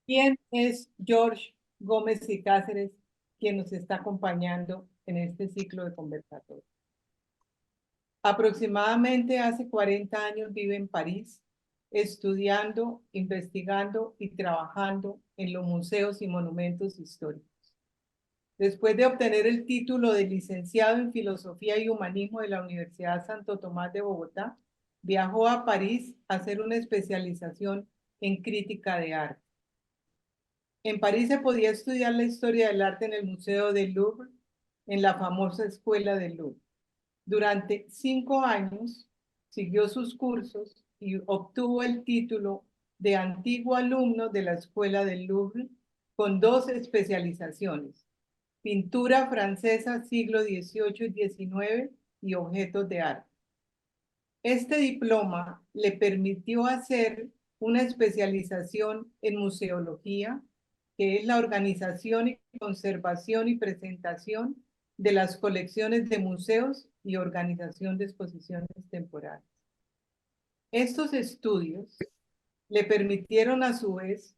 ¿Quién es George Gómez y Cáceres, quien nos está acompañando en este ciclo de conversatorio? Aproximadamente hace 40 años vive en París, estudiando, investigando y trabajando en los museos y monumentos históricos. Después de obtener el título de licenciado en Filosofía y Humanismo de la Universidad Santo Tomás de Bogotá, viajó a París a hacer una especialización en crítica de arte. En París se podía estudiar la historia del arte en el Museo del Louvre, en la famosa Escuela del Louvre. Durante 5 años siguió sus cursos y obtuvo el título de antiguo alumno de la Escuela del Louvre con 2 especializaciones: pintura francesa siglo XVIII y XIX y objetos de arte. Este diploma le permitió hacer una especialización en museología, que es la organización y conservación y presentación de las colecciones de museos y organización de exposiciones temporales. Estos estudios le permitieron a su vez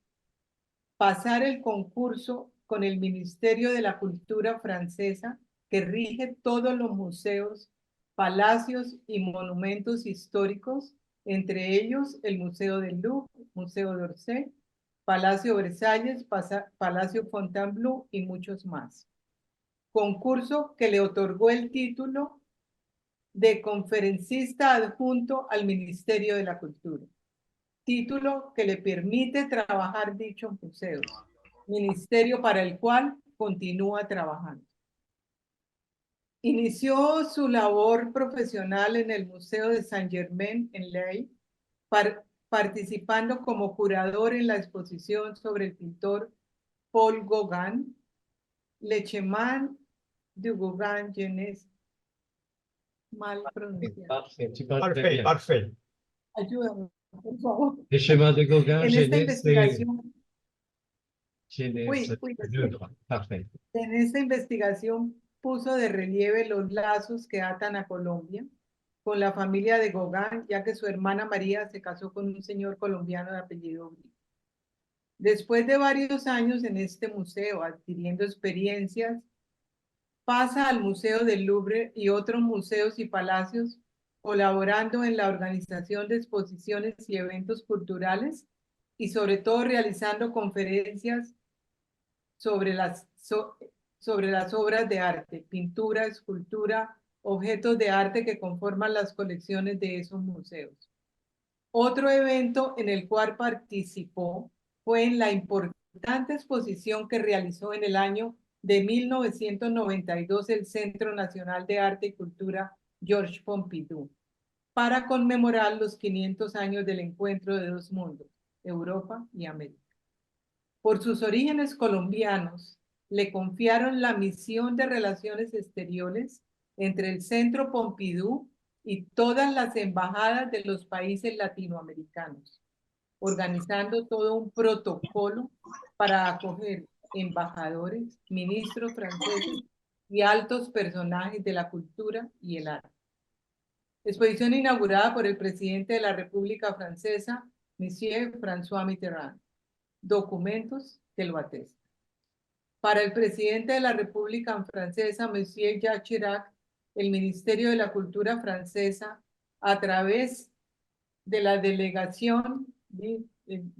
pasar el concurso con el Ministerio de la Cultura francesa, que rige todos los museos, palacios y monumentos históricos, entre ellos el Museo del Louvre, Museo d'Orsay, Palacio Versalles, Palacio Fontainebleau y muchos más. Concurso que le otorgó el título de conferencista adjunto al Ministerio de la Cultura, título que le permite trabajar dichos museos, ministerio para el cual continúa trabajando. Inició su labor profesional en el Museo de Saint-Germain en Laye, participando como curador en la exposición sobre el pintor Paul Gauguin, Le Chemin de Gauguin, Jeunesse, mal pronunciado. Parfait, tu parles très Parfait, bien. parfait. Ayúdame, por favor. Les chemins de Gauguin, En esta Jeunesse et investigación, Jeunesse l'œuvre. Parfait. En esta investigación puso de relieve los lazos que atan a Colombia con la familia de Gauguin, ya que su hermana María se casó con un señor colombiano de apellido Brito. Después de varios años en este museo, adquiriendo experiencias, pasa al Museo del Louvre y otros museos y palacios, colaborando en la organización de exposiciones y eventos culturales y sobre todo realizando conferencias sobre las obras de arte, pintura, escultura, objetos de arte que conforman las colecciones de esos museos. Otro evento en el cual participó fue en la importante exposición que realizó en el año de 1992 el Centro Nacional de Arte y Cultura Georges Pompidou, para conmemorar los 500 años del encuentro de dos mundos, Europa y América. Por sus orígenes colombianos, le confiaron la misión de relaciones exteriores entre el Centro Pompidou y todas las embajadas de los países latinoamericanos, organizando todo un protocolo para acoger embajadores, ministros franceses y altos personajes de la cultura y el arte. Exposición inaugurada por el presidente de la República Francesa, Monsieur François Mitterrand. Documentos que lo atestan. Para el presidente de la República Francesa, Monsieur Jacques Chirac, el Ministerio de la Cultura francesa, a través de la delegación,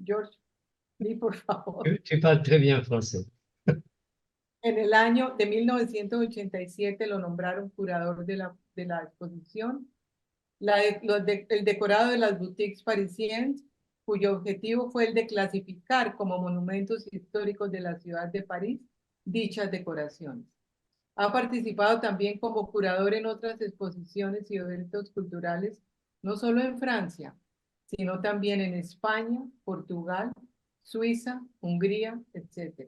George, por favor. Tu parles très bien français. En el año de 1987 lo nombraron curador de la exposición. El decorado de las boutiques parisiennes, cuyo objetivo fue el de clasificar como monumentos históricos de la ciudad de París dichas decoraciones. Ha participado también como curador en otras exposiciones y eventos culturales, no solo en Francia, sino también en España, Portugal, Suiza, Hungría, etc.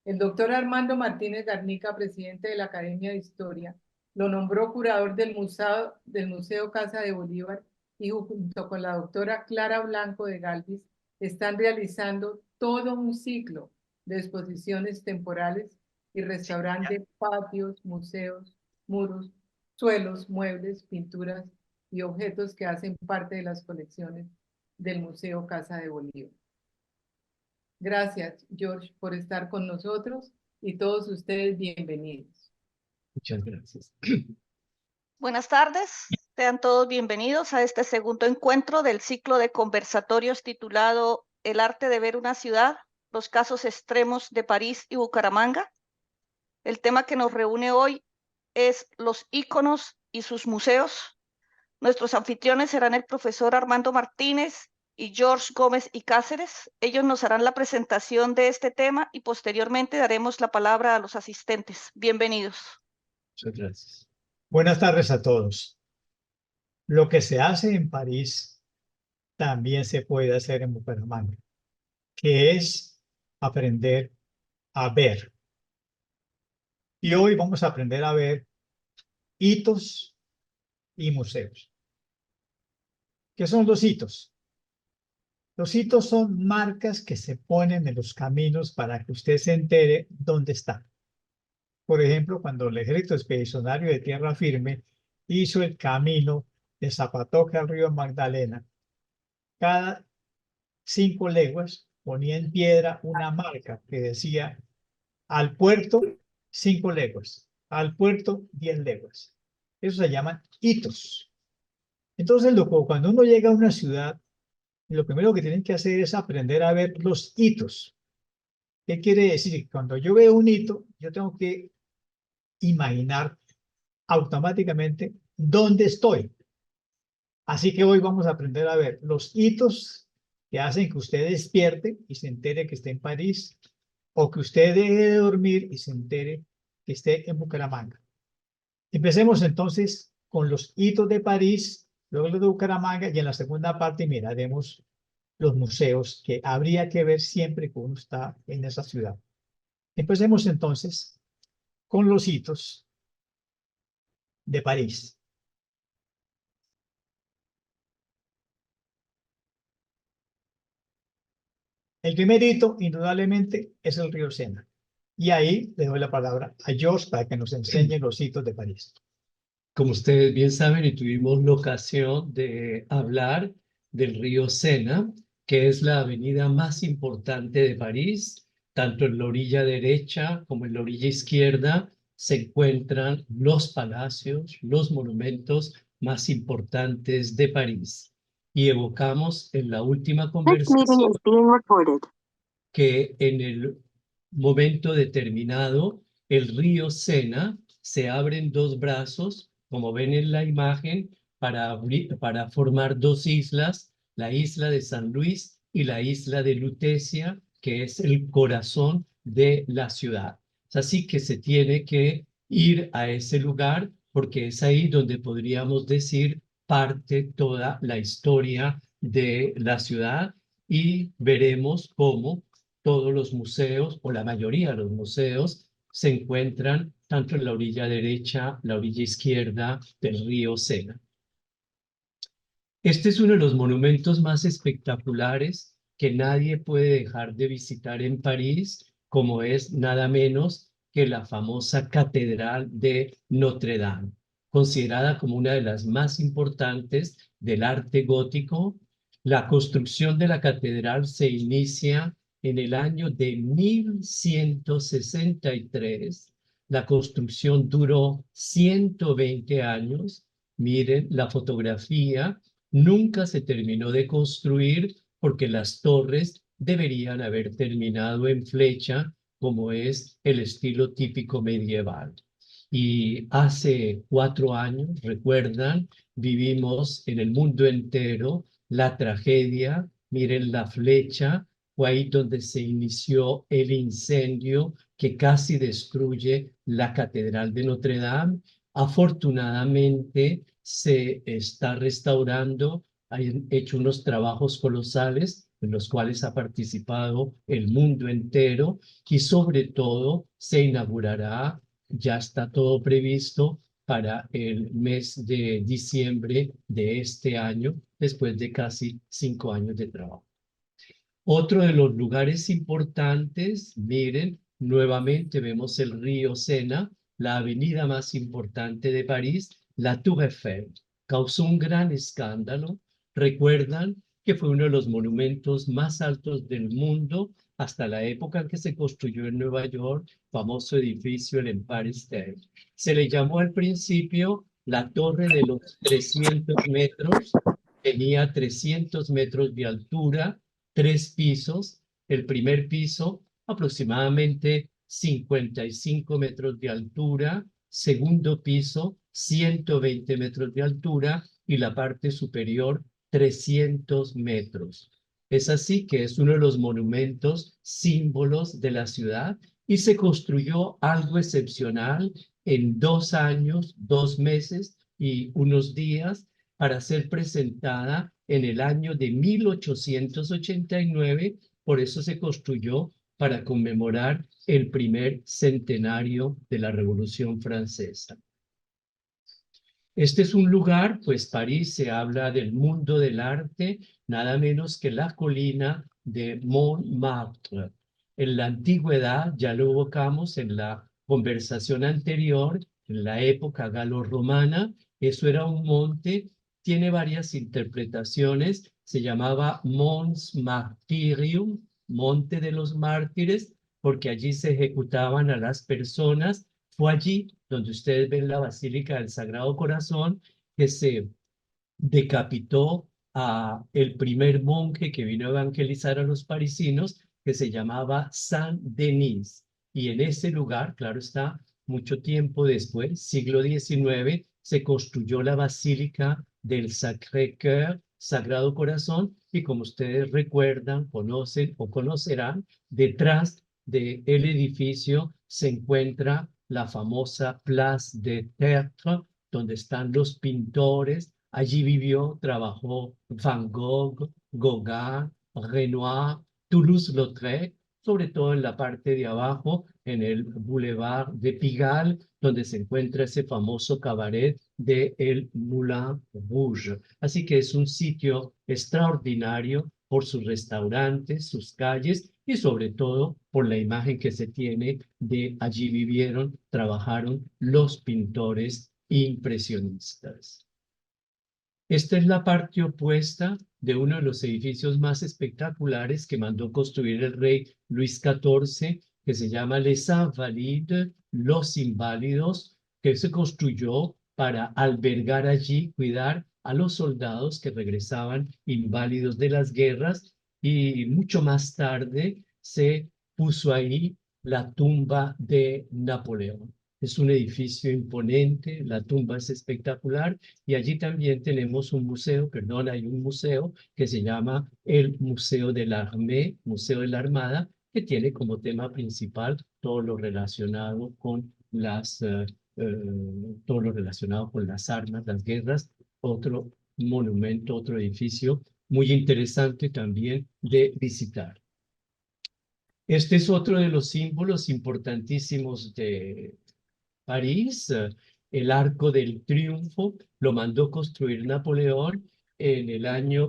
El doctor Armando Martínez Garnica, presidente de la Academia de Historia, lo nombró curador del Museo Casa de Bolívar y junto con la doctora Clara Blanco de Galvis están realizando todo un ciclo de exposiciones temporales y restaurantes, patios, museos, muros, suelos, muebles, pinturas y objetos que hacen parte de las colecciones del Museo Casa de Bolívar. Gracias, George, por estar con nosotros y todos ustedes bienvenidos. Muchas gracias. Buenas tardes, sean todos bienvenidos a este segundo encuentro del ciclo de conversatorios titulado El arte de ver una ciudad, los casos extremos de París y Bucaramanga. El tema que nos reúne hoy es los íconos y sus museos. Nuestros anfitriones serán el profesor Armando Martínez y George Gómez y Cáceres. Ellos nos harán la presentación de este tema y posteriormente daremos la palabra a los asistentes. Bienvenidos. Muchas gracias. Buenas tardes a todos. Lo que se hace en París también se puede hacer en Bucaramanga, que es aprender a ver. Y hoy vamos a aprender a ver hitos y museos. ¿Qué son los hitos? Los hitos son marcas que se ponen en los caminos para que usted se entere dónde está. Por ejemplo, cuando el Ejército Expedicionario de Tierra Firme hizo el camino de Zapatoca al río Magdalena, cada 5 leguas ponía en piedra una marca que decía al puerto 5 leguas, al puerto 10 leguas. Eso se llaman hitos. Entonces, cuando uno llega a una ciudad, lo primero que tienen que hacer es aprender a ver los hitos. ¿Qué quiere decir? Cuando yo veo un hito, yo tengo que imaginar automáticamente dónde estoy. Así que hoy vamos a aprender a ver los hitos que hacen que usted despierte y se entere que esté en París, o que usted deje de dormir y se entere que esté en Bucaramanga. Empecemos entonces con los hitos de París, luego los de Bucaramanga, y en la segunda parte miraremos los museos que habría que ver siempre que uno está en esa ciudad. Empecemos entonces con los hitos de París. El primer hito, indudablemente, es el río Sena. Y ahí le doy la palabra a George para que nos enseñe los hitos de París. Como ustedes bien saben, y tuvimos la ocasión de hablar del río Sena, que es la avenida más importante de París. Tanto en la orilla derecha como en la orilla izquierda se encuentran los palacios, los monumentos más importantes de París. Y evocamos en la última conversación que en el momento determinado el río Sena se abre en dos brazos, como ven en la imagen, para formar dos islas, la isla de San Luis y la isla de Lutecia, que es el corazón de la ciudad. Es así que se tiene que ir a ese lugar porque es ahí donde podríamos decir parte toda la historia de la ciudad, y veremos cómo todos los museos, o la mayoría de los museos, se encuentran tanto en la orilla derecha, la orilla izquierda del río Sena. Este es uno de los monumentos más espectaculares que nadie puede dejar de visitar en París, como es nada menos que la famosa Catedral de Notre Dame, considerada como una de las más importantes del arte gótico. La construcción de la catedral se inicia en el año de 1163. La construcción duró 120 años. Miren la fotografía. Nunca se terminó de construir porque las torres deberían haber terminado en flecha, como es el estilo típico medieval. Y hace 4 años, recuerdan, vivimos en el mundo entero la tragedia. Miren la flecha, fue ahí donde se inició el incendio que casi destruye la Catedral de Notre Dame. Afortunadamente se está restaurando, han hecho unos trabajos colosales en los cuales ha participado el mundo entero, y sobre todo se inaugurará, ya está todo previsto para el mes de diciembre de este año, después de casi 5 años de trabajo. Otro de los lugares importantes, miren, nuevamente vemos el río Sena, la avenida más importante de París, la Tour Eiffel. Causó un gran escándalo. Recuerdan que fue uno de los monumentos más altos del mundo hasta la época en que se construyó en Nueva York, famoso edificio, el Empire State. Se le llamó al principio la Torre de los 300 metros, tenía 300 metros de altura, 3 pisos. El primer piso, aproximadamente 55 metros de altura, segundo piso, 120 metros de altura y la parte superior, 300 metros. Es así que es uno de los monumentos, símbolos de la ciudad y se construyó algo excepcional en 2 años, 2 meses y unos días para ser presentada en el año de 1889. Por eso se construyó para conmemorar el primer centenario de la Revolución Francesa. Este es un lugar, pues París se habla del mundo del arte, nada menos que la colina de Montmartre. En la antigüedad, ya lo evocamos en la conversación anterior, en la época galo-romana, eso era un monte, tiene varias interpretaciones, se llamaba Mons Martyrium, Monte de los Mártires, porque allí se ejecutaban a las personas. Fue allí donde ustedes ven la Basílica del Sagrado Corazón, que se decapitó a el primer monje que vino a evangelizar a los parisinos, que se llamaba Saint-Denis. Y en ese lugar, claro está, mucho tiempo después, siglo XIX, se construyó la Basílica del Sacré-Cœur, Sagrado Corazón, y como ustedes recuerdan, conocen o conocerán, detrás del edificio se encuentra la famosa Place des Tertres, donde están los pintores. Allí vivió, trabajó Van Gogh, Gauguin, Renoir, Toulouse-Lautrec, sobre todo en la parte de abajo, en el Boulevard de Pigalle, donde se encuentra ese famoso cabaret de El Moulin Rouge. Así que es un sitio extraordinario por sus restaurantes, sus calles y sobre todo por la imagen que se tiene de allí vivieron, trabajaron los pintores impresionistas. Esta es la parte opuesta de uno de los edificios más espectaculares que mandó construir el rey Luis XIV, que se llama Les Invalides, los Inválidos, que se construyó para albergar allí, cuidar a los soldados que regresaban inválidos de las guerras, y mucho más tarde se puso ahí la tumba de Napoleón. Es un edificio imponente, la tumba es espectacular y allí también tenemos un museo, perdón, hay un museo que se llama el Museo de la Armée, Museo de la Armada, que tiene como tema principal todo lo relacionado con todo lo relacionado con las armas, las guerras, otro monumento, otro edificio muy interesante también de visitar. Este es otro de los símbolos importantísimos de París. El Arco del Triunfo lo mandó construir Napoleón en el año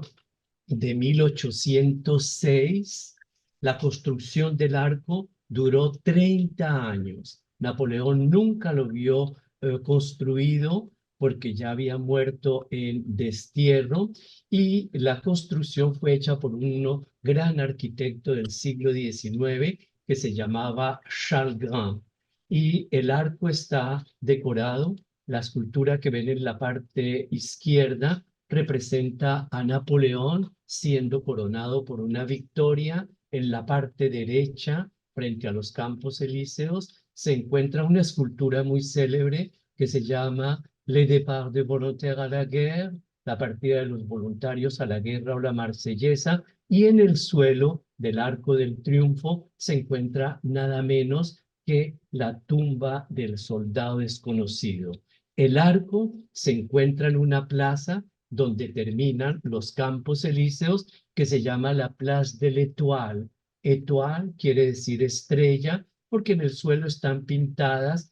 de 1806. La construcción del arco duró 30 años. Napoleón nunca lo vio construido porque ya había muerto en destierro y la construcción fue hecha por un gran arquitecto del siglo XIX que se llamaba Charles Grand. Y el arco está decorado. La escultura que ven en la parte izquierda representa a Napoleón siendo coronado por una victoria. En la parte derecha, frente a los Campos Elíseos, se encuentra una escultura muy célebre que se llama Le départ des volontaires à la guerre, la partida de los voluntarios a la guerra o la Marsellesa, y en el suelo del Arco del Triunfo se encuentra nada menos que la tumba del soldado desconocido. El arco se encuentra en una plaza donde terminan los Campos Elíseos, que se llama la Place de l'Étoile. Étoile quiere decir estrella, porque en el suelo están pintadas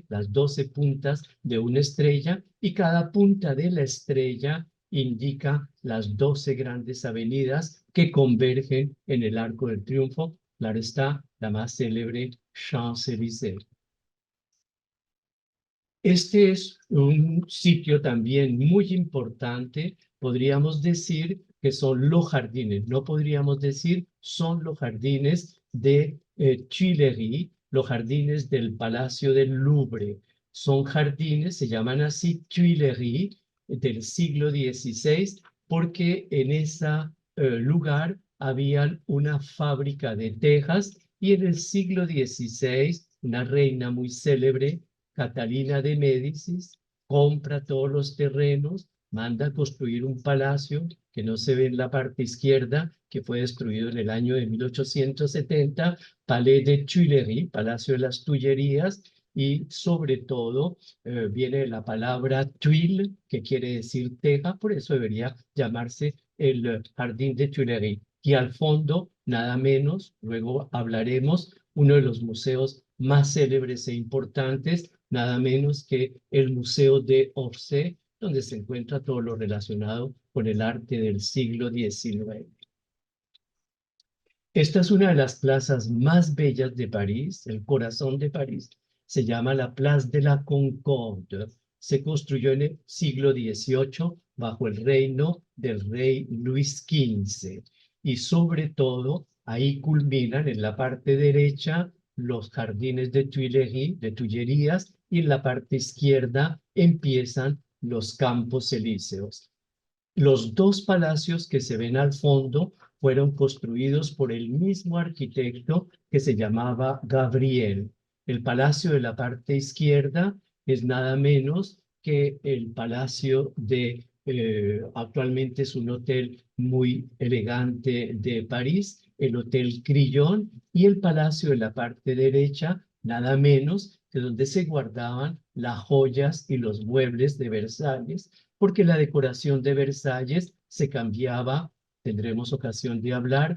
las 12 puntas de una estrella, y cada punta de la estrella indica las 12 grandes avenidas que convergen en el Arco del Triunfo. Claro está, la más célebre, Champs-Élysées. Este es un sitio también muy importante, podríamos decir, que son los jardines. No podríamos decir son los jardines de Tuileries, los jardines del Palacio del Louvre. Son jardines, se llaman así Tuileries, del siglo XVI, porque en ese lugar había una fábrica de tejas y en el siglo XVI una reina muy célebre, Catalina de Médicis, compra todos los terrenos, manda construir un palacio que no se ve en la parte izquierda, que fue destruido en el año de 1870, Palais de Tuileries, Palacio de las Tullerías, y sobre todo viene la palabra tuile, que quiere decir teja, por eso debería llamarse el Jardín de Tuileries. Y al fondo, nada menos, luego hablaremos, uno de los museos más célebres e importantes, nada menos que el Museo de Orsay, donde se encuentra todo lo relacionado con el arte del siglo XIX. Esta es una de las plazas más bellas de París, el corazón de París. Se llama la Place de la Concorde. Se construyó en el siglo XVIII bajo el reino del rey Luis XV. Y sobre todo, ahí culminan en la parte derecha los jardines de Tuileries, de Tullerías, y en la parte izquierda empiezan los Campos Elíseos. Los dos palacios que se ven al fondo fueron construidos por el mismo arquitecto que se llamaba Gabriel. El palacio de la parte izquierda es nada menos que el palacio actualmente es un hotel muy elegante de París, el Hotel Crillon, y el palacio de la parte derecha, nada menos que donde se guardaban las joyas y los muebles de Versalles, porque la decoración de Versalles se cambiaba, tendremos ocasión de hablar,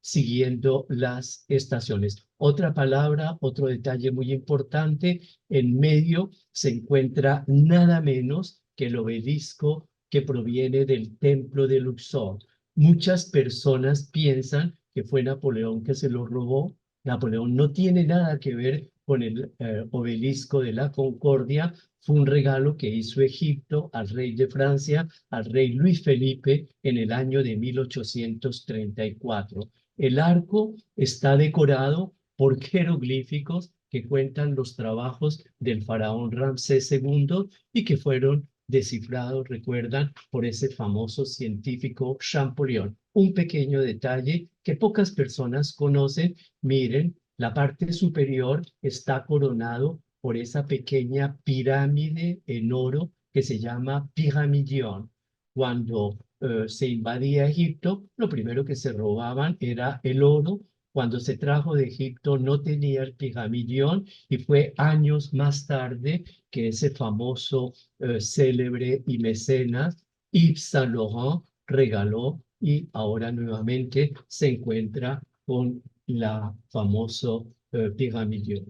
siguiendo las estaciones. Otra palabra, otro detalle muy importante, en medio se encuentra nada menos que el obelisco que proviene del Templo de Luxor. Muchas personas piensan que fue Napoleón que se lo robó. Napoleón no tiene nada que ver con el obelisco de la Concordia. Fue un regalo que hizo Egipto al rey de Francia, al rey Luis Felipe, en el año de 1834. El arco está decorado por jeroglíficos que cuentan los trabajos del faraón Ramsés II y que fueron descifrados, recuerdan, por ese famoso científico Champollion. Un pequeño detalle que pocas personas conocen. Miren, la parte superior está coronado por esa pequeña pirámide en oro que se llama Pyramidion. Cuando se invadía Egipto, lo primero que se robaban era el oro. Cuando se trajo de Egipto no tenía el Pyramidion y fue años más tarde que ese famoso célebre y mecenas Yves Saint Laurent regaló y ahora nuevamente se encuentra con la famoso Pyramidion.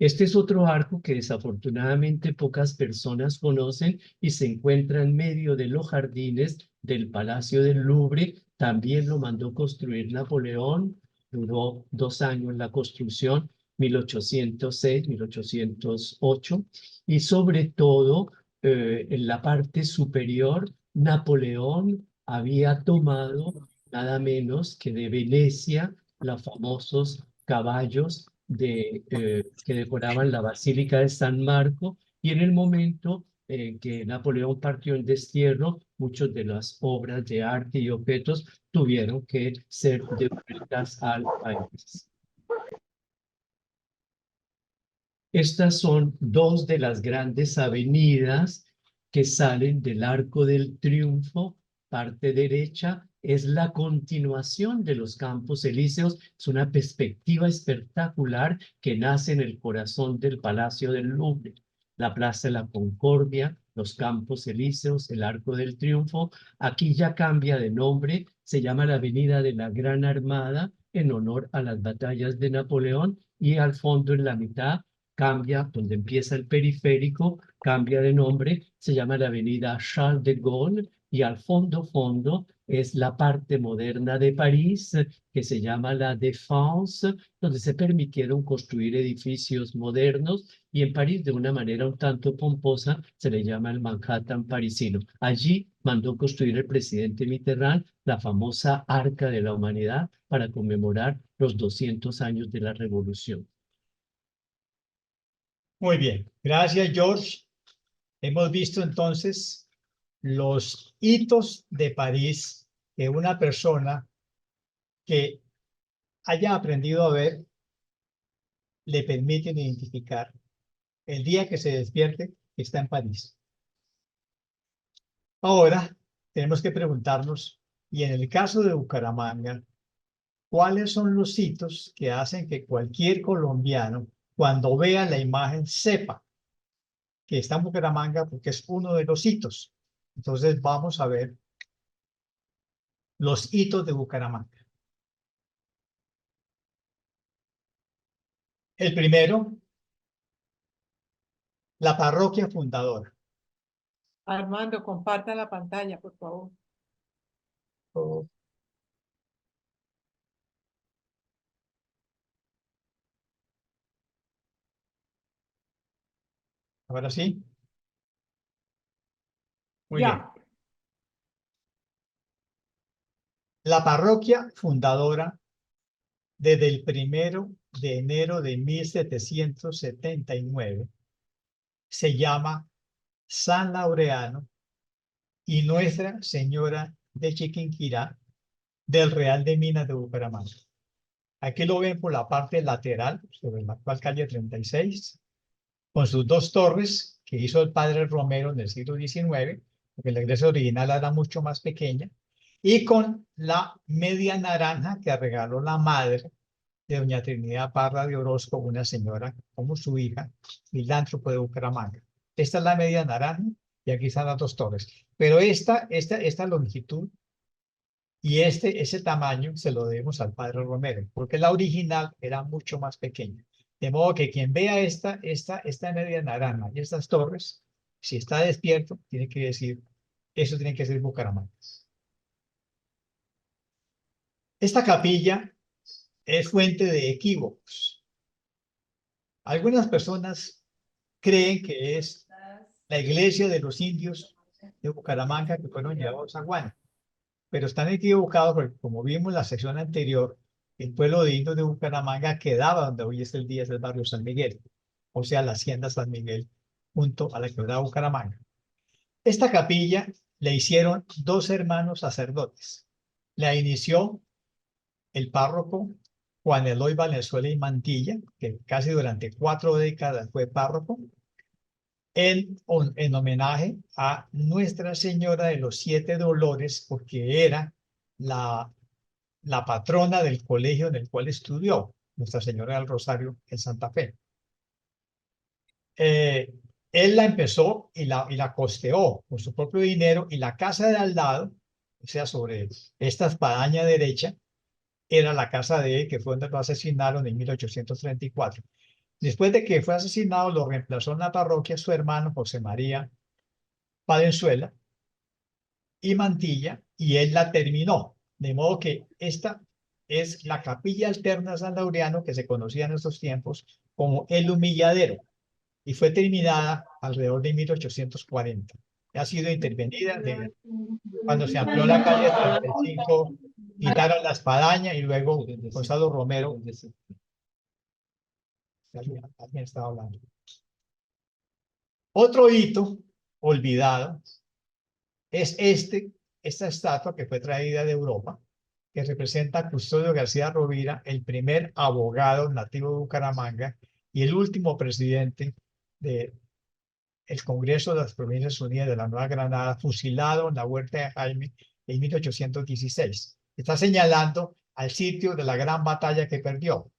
Este es otro arco que desafortunadamente pocas personas conocen y se encuentra en medio de los jardines del Palacio del Louvre. También lo mandó construir Napoleón, duró 2 años la construcción, 1806, 1808, y sobre todo en la parte superior, Napoleón había tomado nada menos que de Venecia los famosos caballos que decoraban la Basílica de San Marco, y en el momento en que Napoleón partió en destierro, muchas de las obras de arte y objetos tuvieron que ser devueltas al país. Estas son dos de las grandes avenidas que salen del Arco del Triunfo. Parte derecha es la continuación de los Campos Elíseos. Es una perspectiva espectacular que nace en el corazón del Palacio del Louvre. La Plaza de la Concordia, los Campos Elíseos, el Arco del Triunfo. Aquí ya cambia de nombre, se llama la Avenida de la Gran Armada en honor a las batallas de Napoleón, y al fondo en la mitad cambia, donde empieza el periférico, cambia de nombre, se llama la avenida Charles de Gaulle, y al fondo es la parte moderna de París, que se llama la Défense, donde se permitieron construir edificios modernos, y en París, de una manera un tanto pomposa, se le llama el Manhattan parisino. Allí mandó construir el presidente Mitterrand la famosa Arca de la Humanidad para conmemorar los 200 años de la revolución. Muy bien, gracias George. Hemos visto entonces los hitos de París que una persona que haya aprendido a ver le permiten identificar el día que se despierte que está en París. Ahora tenemos que preguntarnos, y en el caso de Bucaramanga, ¿cuáles son los hitos que hacen que cualquier colombiano, cuando vea la imagen, sepa que está en Bucaramanga porque es uno de los hitos? Entonces vamos a ver los hitos de Bucaramanga. El primero, la parroquia fundadora. Armando, comparta la pantalla, por favor. Oh, ahora sí. Muy bien. Ya. La parroquia fundadora, desde el 1 de enero de 1779, se llama San Laureano y Nuestra Señora de Chiquinquirá del Real de Minas de Bucaramanga. Aquí lo ven por la parte lateral, sobre la actual calle 36, con sus dos torres que hizo el padre Romero en el siglo XIX, porque la iglesia original era mucho más pequeña, y con la media naranja que regaló la madre de doña Trinidad Parra de Orozco, una señora como su hija, filántropo de Bucaramanga. Esta es la media naranja y aquí están las dos torres. Pero esta longitud y ese tamaño se lo debemos al padre Romero, porque la original era mucho más pequeña. De modo que quien vea esta media naranja y estas torres, si está despierto, tiene que decir, eso tiene que ser Bucaramanga. Esta capilla es fuente de equívocos. Algunas personas creen que es la iglesia de los indios de Bucaramanga que fueron llevados a Guana, pero están equivocados porque, como vimos en la sección anterior, el pueblo de indios de Bucaramanga quedaba donde hoy es el día del barrio San Miguel, o sea, la hacienda San Miguel, junto a la quebrada Bucaramanga. Esta capilla le hicieron dos hermanos sacerdotes. La inició el párroco Juan Eloy Valenzuela y Mantilla, que casi durante 4 décadas fue párroco, en homenaje a Nuestra Señora de los Siete Dolores, porque era la patrona del colegio en el cual estudió, Nuestra Señora del Rosario en Santa Fe. Él la empezó y la costeó con su propio dinero, y la casa de al lado, o sea, sobre esta espadaña derecha, era la casa de él, que fue donde lo asesinaron en 1834. Después de que fue asesinado, lo reemplazó en la parroquia su hermano José María Valenzuela y Mantilla, y él la terminó. De modo que esta es la capilla alterna San Laureano, que se conocía en estos tiempos como el Humilladero, y fue terminada alrededor de 1840. Ha sido intervenida cuando se amplió la calle 35, quitaron la espadaña, y luego Gonzalo Romero. Alguien estaba hablando. Otro hito olvidado es esta estatua que fue traída de Europa, que representa a Custodio García Rovira, el primer abogado nativo de Bucaramanga y el último presidente del Congreso de las Provincias Unidas de la Nueva Granada, fusilado en la Huerta de Jaime en 1816. Está señalando al sitio de la gran batalla que perdió,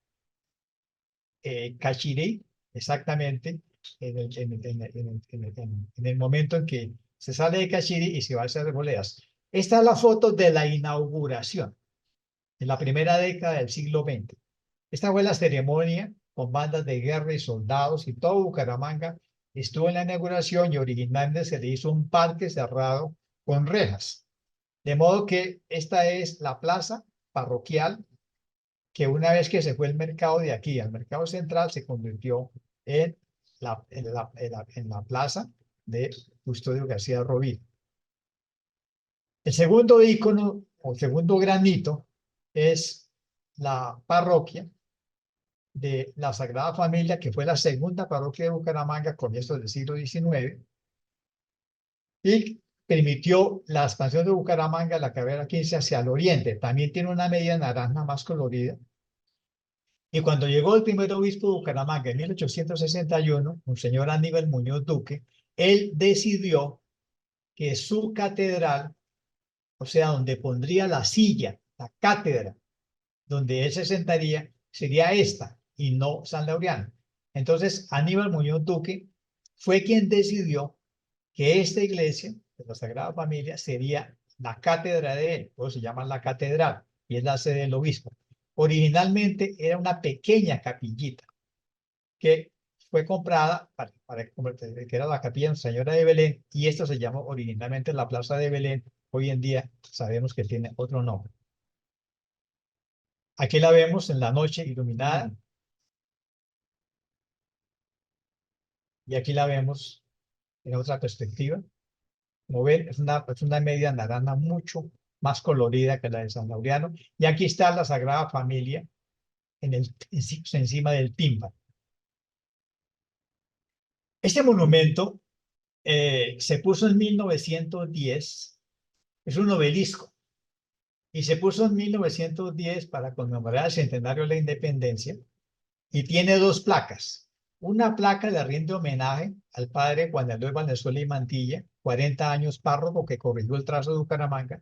Cachirí, exactamente en el momento en que se sale de Cachirí y se va a hacer Arboledas. Esta es la foto de la inauguración en la primera década del siglo XX. Esta fue la ceremonia con bandas de guerra y soldados, y todo Bucaramanga estuvo en la inauguración, y originalmente se le hizo un parque cerrado con rejas. De modo que esta es la plaza parroquial, que una vez que se fue el mercado de aquí al mercado central, se convirtió en la plaza de Custodio García Rovira. El segundo ícono o segundo granito es la parroquia de la Sagrada Familia, que fue la segunda parroquia de Bucaramanga a comienzos del siglo XIX y permitió la expansión de Bucaramanga, la carrera 15 hacia el oriente. También tiene una media naranja más colorida. Y cuando llegó el primer obispo de Bucaramanga en 1861, un señor Aníbal Muñoz Duque, él decidió que su catedral, o sea, donde pondría la silla, la cátedra, donde él se sentaría, sería esta y no San Laureano. Entonces, Aníbal Muñoz Duque fue quien decidió que esta iglesia de la Sagrada Familia sería la cátedra de él, por eso se llama la catedral, y es la sede del obispo. Originalmente era una pequeña capillita que fue comprada que era la capilla de Nuestra Señora de Belén, y esto se llamó originalmente la Plaza de Belén. Hoy en día sabemos que tiene otro nombre. Aquí la vemos en la noche iluminada, y aquí la vemos en otra perspectiva. Como ven, es una media naranja mucho más colorida que la de San Laureano. Y aquí está la Sagrada Familia encima del tímpano. Este monumento se puso en 1910, es un obelisco, y se puso en 1910 para conmemorar el centenario de la independencia, y tiene dos placas. Una placa le rinde homenaje al padre Juan Eloy Valenzuela y Mantilla, 40 años párroco que corrigió el trazo de Bucaramanga,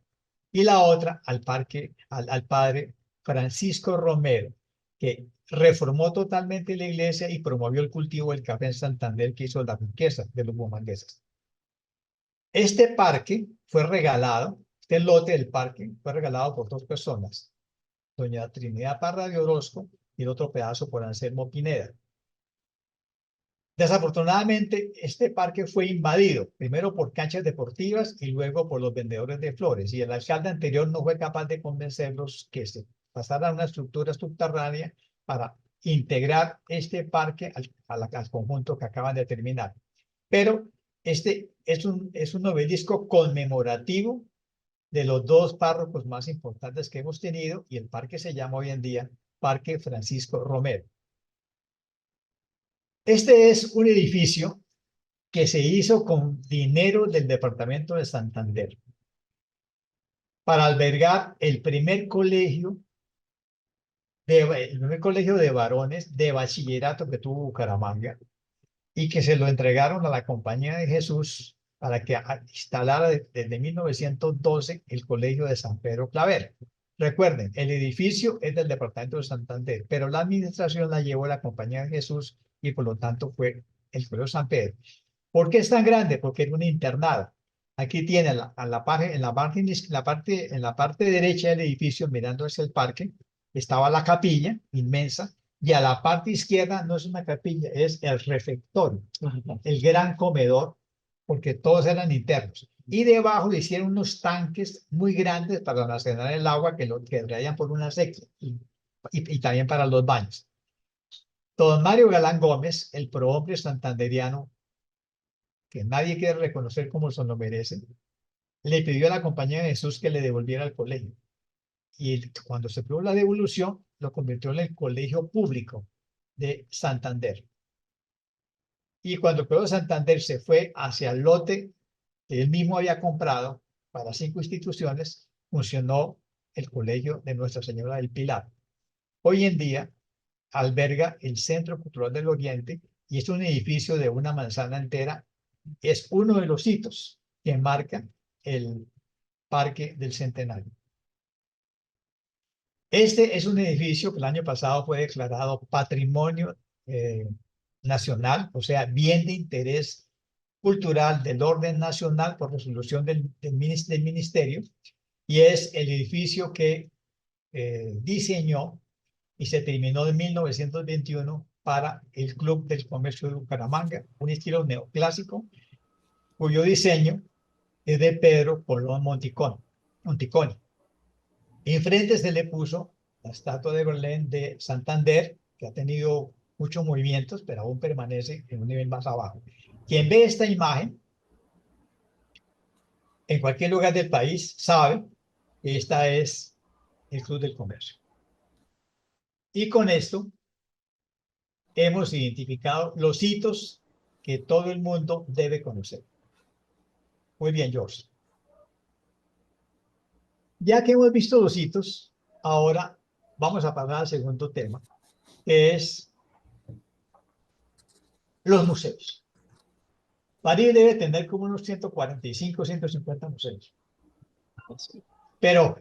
y la otra al padre Francisco Romero, que reformó totalmente la iglesia y promovió el cultivo del café en Santander, que hizo la riqueza de los bumangueses. Este parque fue regalado, este lote del parque fue regalado por dos personas, doña Trinidad Parra de Orozco y el otro pedazo por Anselmo Pineda. Desafortunadamente, este parque fue invadido, primero por canchas deportivas y luego por los vendedores de flores, y el alcalde anterior no fue capaz de convencerlos que se pasara a una estructura subterránea para integrar este parque al conjunto que acaban de terminar. Pero este es un obelisco conmemorativo de los dos párrocos más importantes que hemos tenido, y el parque se llama hoy en día Parque Francisco Romero. Este es un edificio que se hizo con dinero del departamento de Santander para albergar el primer colegio de varones de bachillerato que tuvo Bucaramanga, y que se lo entregaron a la Compañía de Jesús para que instalara desde 1912 el colegio de San Pedro Claver. Recuerden, el edificio es del departamento de Santander, pero la administración la llevó la Compañía de Jesús y por lo tanto fue el colegio San Pedro. ¿Por qué es tan grande? Porque era una internada. Aquí tiene en la parte derecha del edificio, mirando hacia el parque, estaba la capilla inmensa, y a la parte izquierda no es una capilla, es el refectorio, el gran comedor, porque todos eran internos. Y debajo le hicieron unos tanques muy grandes para almacenar el agua que traían por una sequía, y también para los baños. Don Mario Galán Gómez, el prohombre santanderiano, que nadie quiere reconocer como se lo merece, le pidió a la Compañía de Jesús que le devolviera el colegio. Y cuando se produjo la devolución, lo convirtió en el colegio público de Santander. Y cuando el colegio de Santander se fue hacia el lote que él mismo había comprado para 5 instituciones, funcionó el colegio de Nuestra Señora del Pilar. Hoy en día alberga el Centro Cultural del Oriente, y es un edificio de una manzana entera. Es uno de los hitos que marca el Parque del Centenario. Este es un edificio que el año pasado fue declarado Patrimonio Nacional, o sea, bien de interés cultural del orden nacional por resolución del ministerio, y es el edificio que diseñó y se terminó en 1921 para el Club del Comercio de Bucaramanga, un estilo neoclásico cuyo diseño es de Pedro Colón Monticoni. Enfrente se le puso la estatua de Belén de Santander, que ha tenido muchos movimientos, pero aún permanece en un nivel más abajo. Quien ve esta imagen en cualquier lugar del país sabe que esta es el Club del Comercio. Y con esto hemos identificado los hitos que todo el mundo debe conocer. Muy bien, George. Ya que hemos visto los hitos, ahora vamos a pasar al segundo tema, que es los museos. París debe tener como unos 145, 150 museos. Pero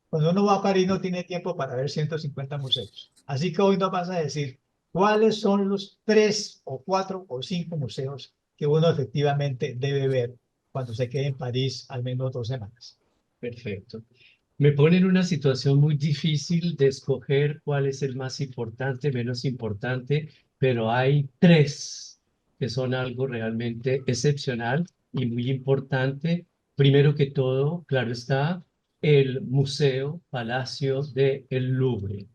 cuando uno va a París no tiene tiempo para ver 150 museos. Así que hoy nos vas a decir cuáles son los 3 o 4 o 5 museos que uno efectivamente debe ver cuando se quede en París al menos 2 semanas. Perfecto. Me pone en una situación muy difícil de escoger cuál es el más importante, menos importante, pero hay tres que son algo realmente excepcional y muy importante. Primero que todo, claro está, el Museo Palacio de el Louvre.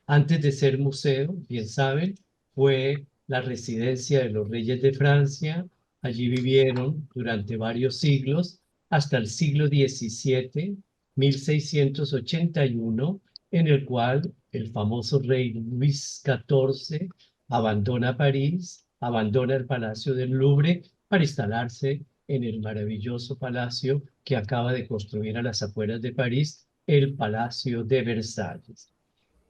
Antes de ser museo, bien saben, fue la residencia de los reyes de Francia. Allí vivieron durante varios siglos, hasta el siglo XVII, 1681, en el cual el famoso rey Luis XIV abandona París, abandona el Palacio del Louvre para instalarse en el maravilloso palacio que acaba de construir a las afueras de París, el Palacio de Versalles.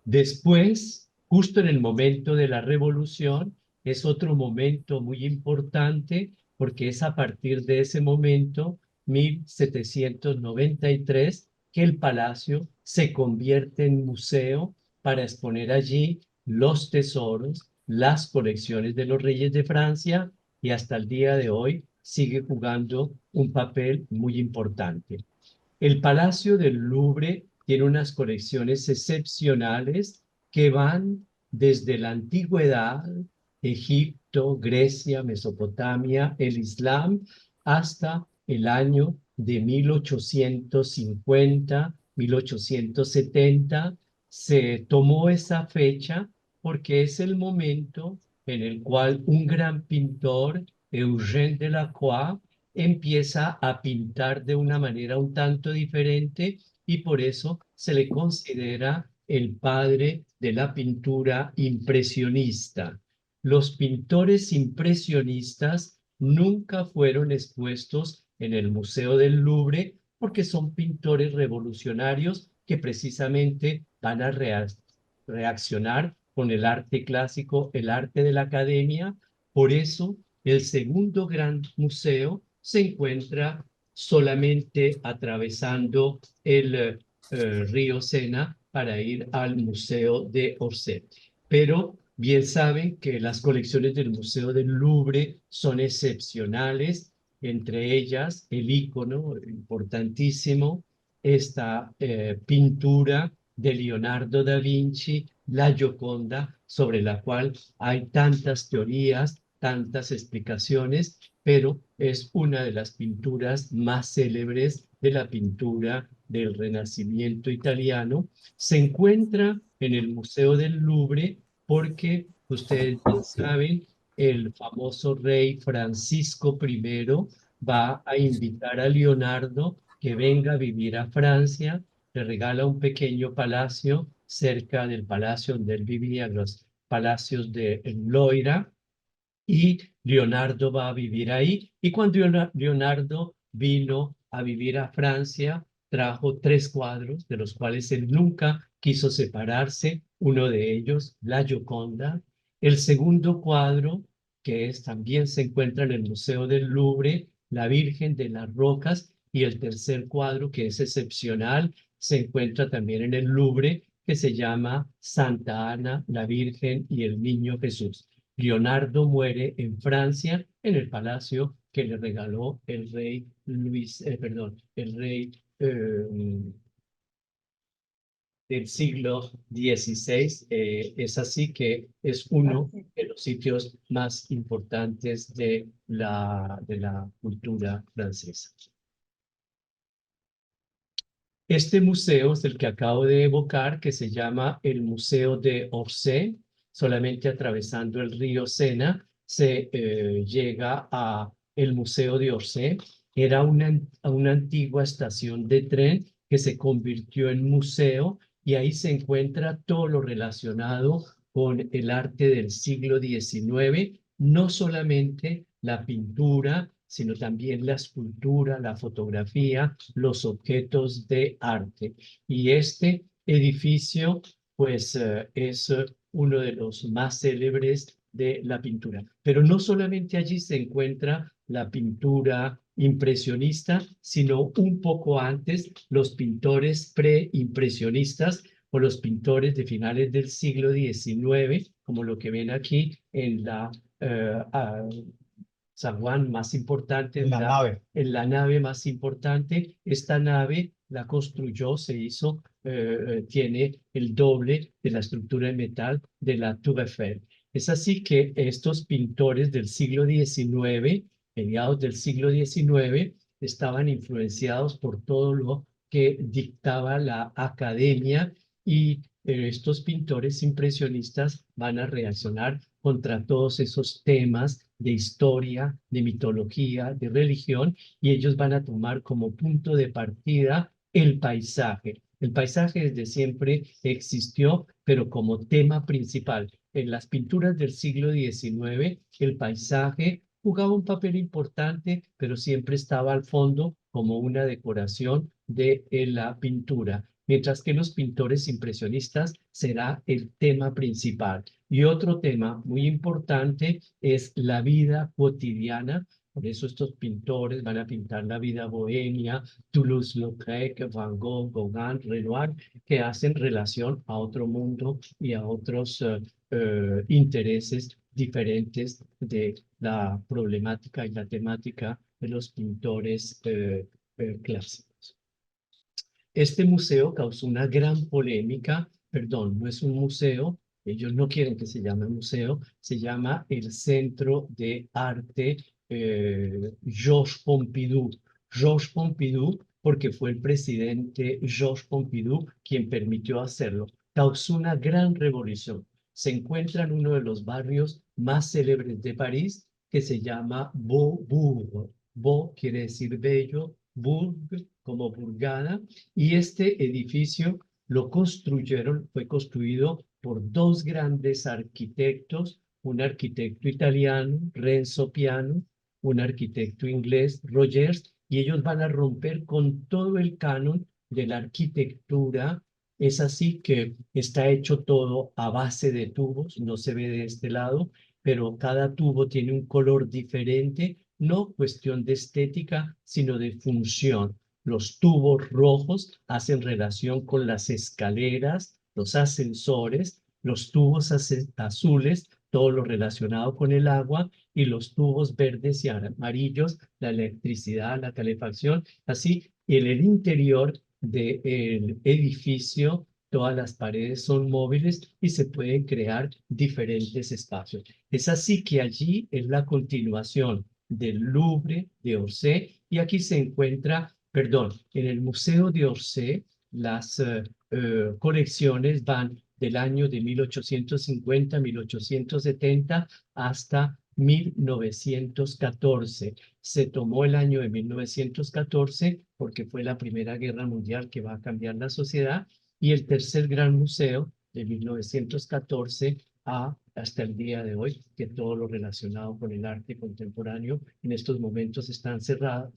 Después, justo en el momento de la revolución, es otro momento muy importante porque es a partir de ese momento, 1793, que el palacio se convierte en museo para exponer allí los tesoros, las colecciones de los reyes de Francia y hasta el día de hoy sigue jugando un papel muy importante. El Palacio del Louvre tiene unas colecciones excepcionales que van desde la antigüedad, Egipto, Grecia, Mesopotamia, el Islam, hasta el año de 1850, 1870. Se tomó esa fecha porque es el momento en el cual un gran pintor, Eugène Delacroix, empieza a pintar de una manera un tanto diferente y por eso se le considera el padre de la pintura impresionista. Los pintores impresionistas nunca fueron expuestos en el Museo del Louvre porque son pintores revolucionarios que precisamente van a reaccionar con el arte clásico, el arte de la academia. Por eso, el segundo gran museo se encuentra solamente atravesando el río Sena para ir al Museo de Orsay. Pero bien saben que las colecciones del Museo del Louvre son excepcionales, entre ellas el ícono importantísimo, esta pintura de Leonardo da Vinci, la Gioconda, sobre la cual hay tantas teorías, tantas explicaciones, pero es una de las pinturas más célebres de la pintura del Renacimiento italiano. Se encuentra en el Museo del Louvre porque, ustedes bien saben, el famoso rey Francisco I va a invitar a Leonardo que venga a vivir a Francia, le regala un pequeño palacio cerca del palacio donde él vivía, los palacios de Loira, y Leonardo va a vivir ahí. Y cuando Leonardo vino a vivir a Francia, trajo 3 cuadros, de los cuales él nunca quiso separarse. Uno de ellos, la Gioconda. El segundo cuadro, que también se encuentra en el Museo del Louvre, la Virgen de las Rocas. Y el tercer cuadro, que es excepcional, se encuentra también en el Louvre, que se llama Santa Ana, la Virgen y el Niño Jesús. Leonardo muere en Francia, en el palacio que le regaló el rey el rey del siglo XVI. Es así que es uno de los sitios más importantes de la cultura francesa. Este museo es el que acabo de evocar, que se llama el Museo de Orsay. Solamente atravesando el río Sena se llega a el Museo de Orsay. Era una antigua estación de tren que se convirtió en museo y ahí se encuentra todo lo relacionado con el arte del siglo XIX, no solamente la pintura, sino también la escultura, la fotografía, los objetos de arte. Y este edificio, pues, es uno de los más célebres de la pintura. Pero no solamente allí se encuentra la pintura impresionista, sino un poco antes los pintores preimpresionistas o los pintores de finales del siglo XIX, como lo que ven aquí en la zaguán más importante, En la nave. en la nave más importante. Esta nave la construyó, se hizo, tiene el doble de la estructura de metal de la Tour Eiffel. Es así que estos pintores del siglo XIX, mediados del siglo XIX, estaban influenciados por todo lo que dictaba la academia y estos pintores impresionistas van a reaccionar contra todos esos temas de historia, de mitología, de religión, y ellos van a tomar como punto de partida el paisaje. El paisaje desde siempre existió, pero como tema principal. En las pinturas del siglo XIX, el paisaje jugaba un papel importante, pero siempre estaba al fondo como una decoración de la pintura, mientras que los pintores impresionistas será el tema principal. Y otro tema muy importante es la vida cotidiana. Por eso estos pintores van a pintar la vida bohemia, Toulouse-Lautrec, Van Gogh, Gauguin, Renoir, que hacen relación a otro mundo y a otros intereses diferentes de la problemática y la temática de los pintores clásicos. Este museo causó una gran polémica, perdón, no es un museo, ellos no quieren que se llame museo, se llama el Centro de Arte Georges Pompidou. Georges Pompidou, porque fue el presidente Georges Pompidou quien permitió hacerlo. Causó una gran revolución. Se encuentra en uno de los barrios más célebres de París, que se llama Beaubourg. Beau quiere decir bello, Bourg como Burgada, y este edificio fue construido por dos grandes arquitectos, un arquitecto italiano, Renzo Piano, un arquitecto inglés, Rogers, y ellos van a romper con todo el canon de la arquitectura. Es así que está hecho todo a base de tubos, no se ve de este lado, pero cada tubo tiene un color diferente, no cuestión de estética, sino de función. Los tubos rojos hacen relación con las escaleras, los ascensores, los tubos azules, todo lo relacionado con el agua, y los tubos verdes y amarillos, la electricidad, la calefacción. Así, en el interior del edificio, todas las paredes son móviles y se pueden crear diferentes espacios. Es así que allí es la continuación del Louvre de Orsay, y aquí se encuentra, perdón, en el Museo de Orsay las colecciones van del año de 1850, 1870 hasta 1914. Se tomó el año de 1914 porque fue la Primera Guerra Mundial que va a cambiar la sociedad, y el tercer gran museo de 1914 hasta el día de hoy, que todo lo relacionado con el arte contemporáneo en estos momentos está cerrado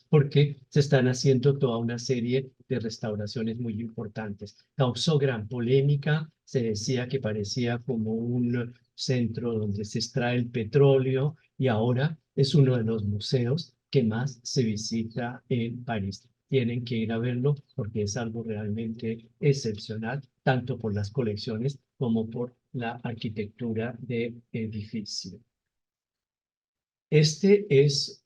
porque se están haciendo toda una serie de restauraciones muy importantes. Causó gran polémica, se decía que parecía como un centro donde se extrae el petróleo, y ahora es uno de los museos que más se visita en París. Tienen que ir a verlo porque es algo realmente excepcional, tanto por las colecciones como por la arquitectura del edificio. Este es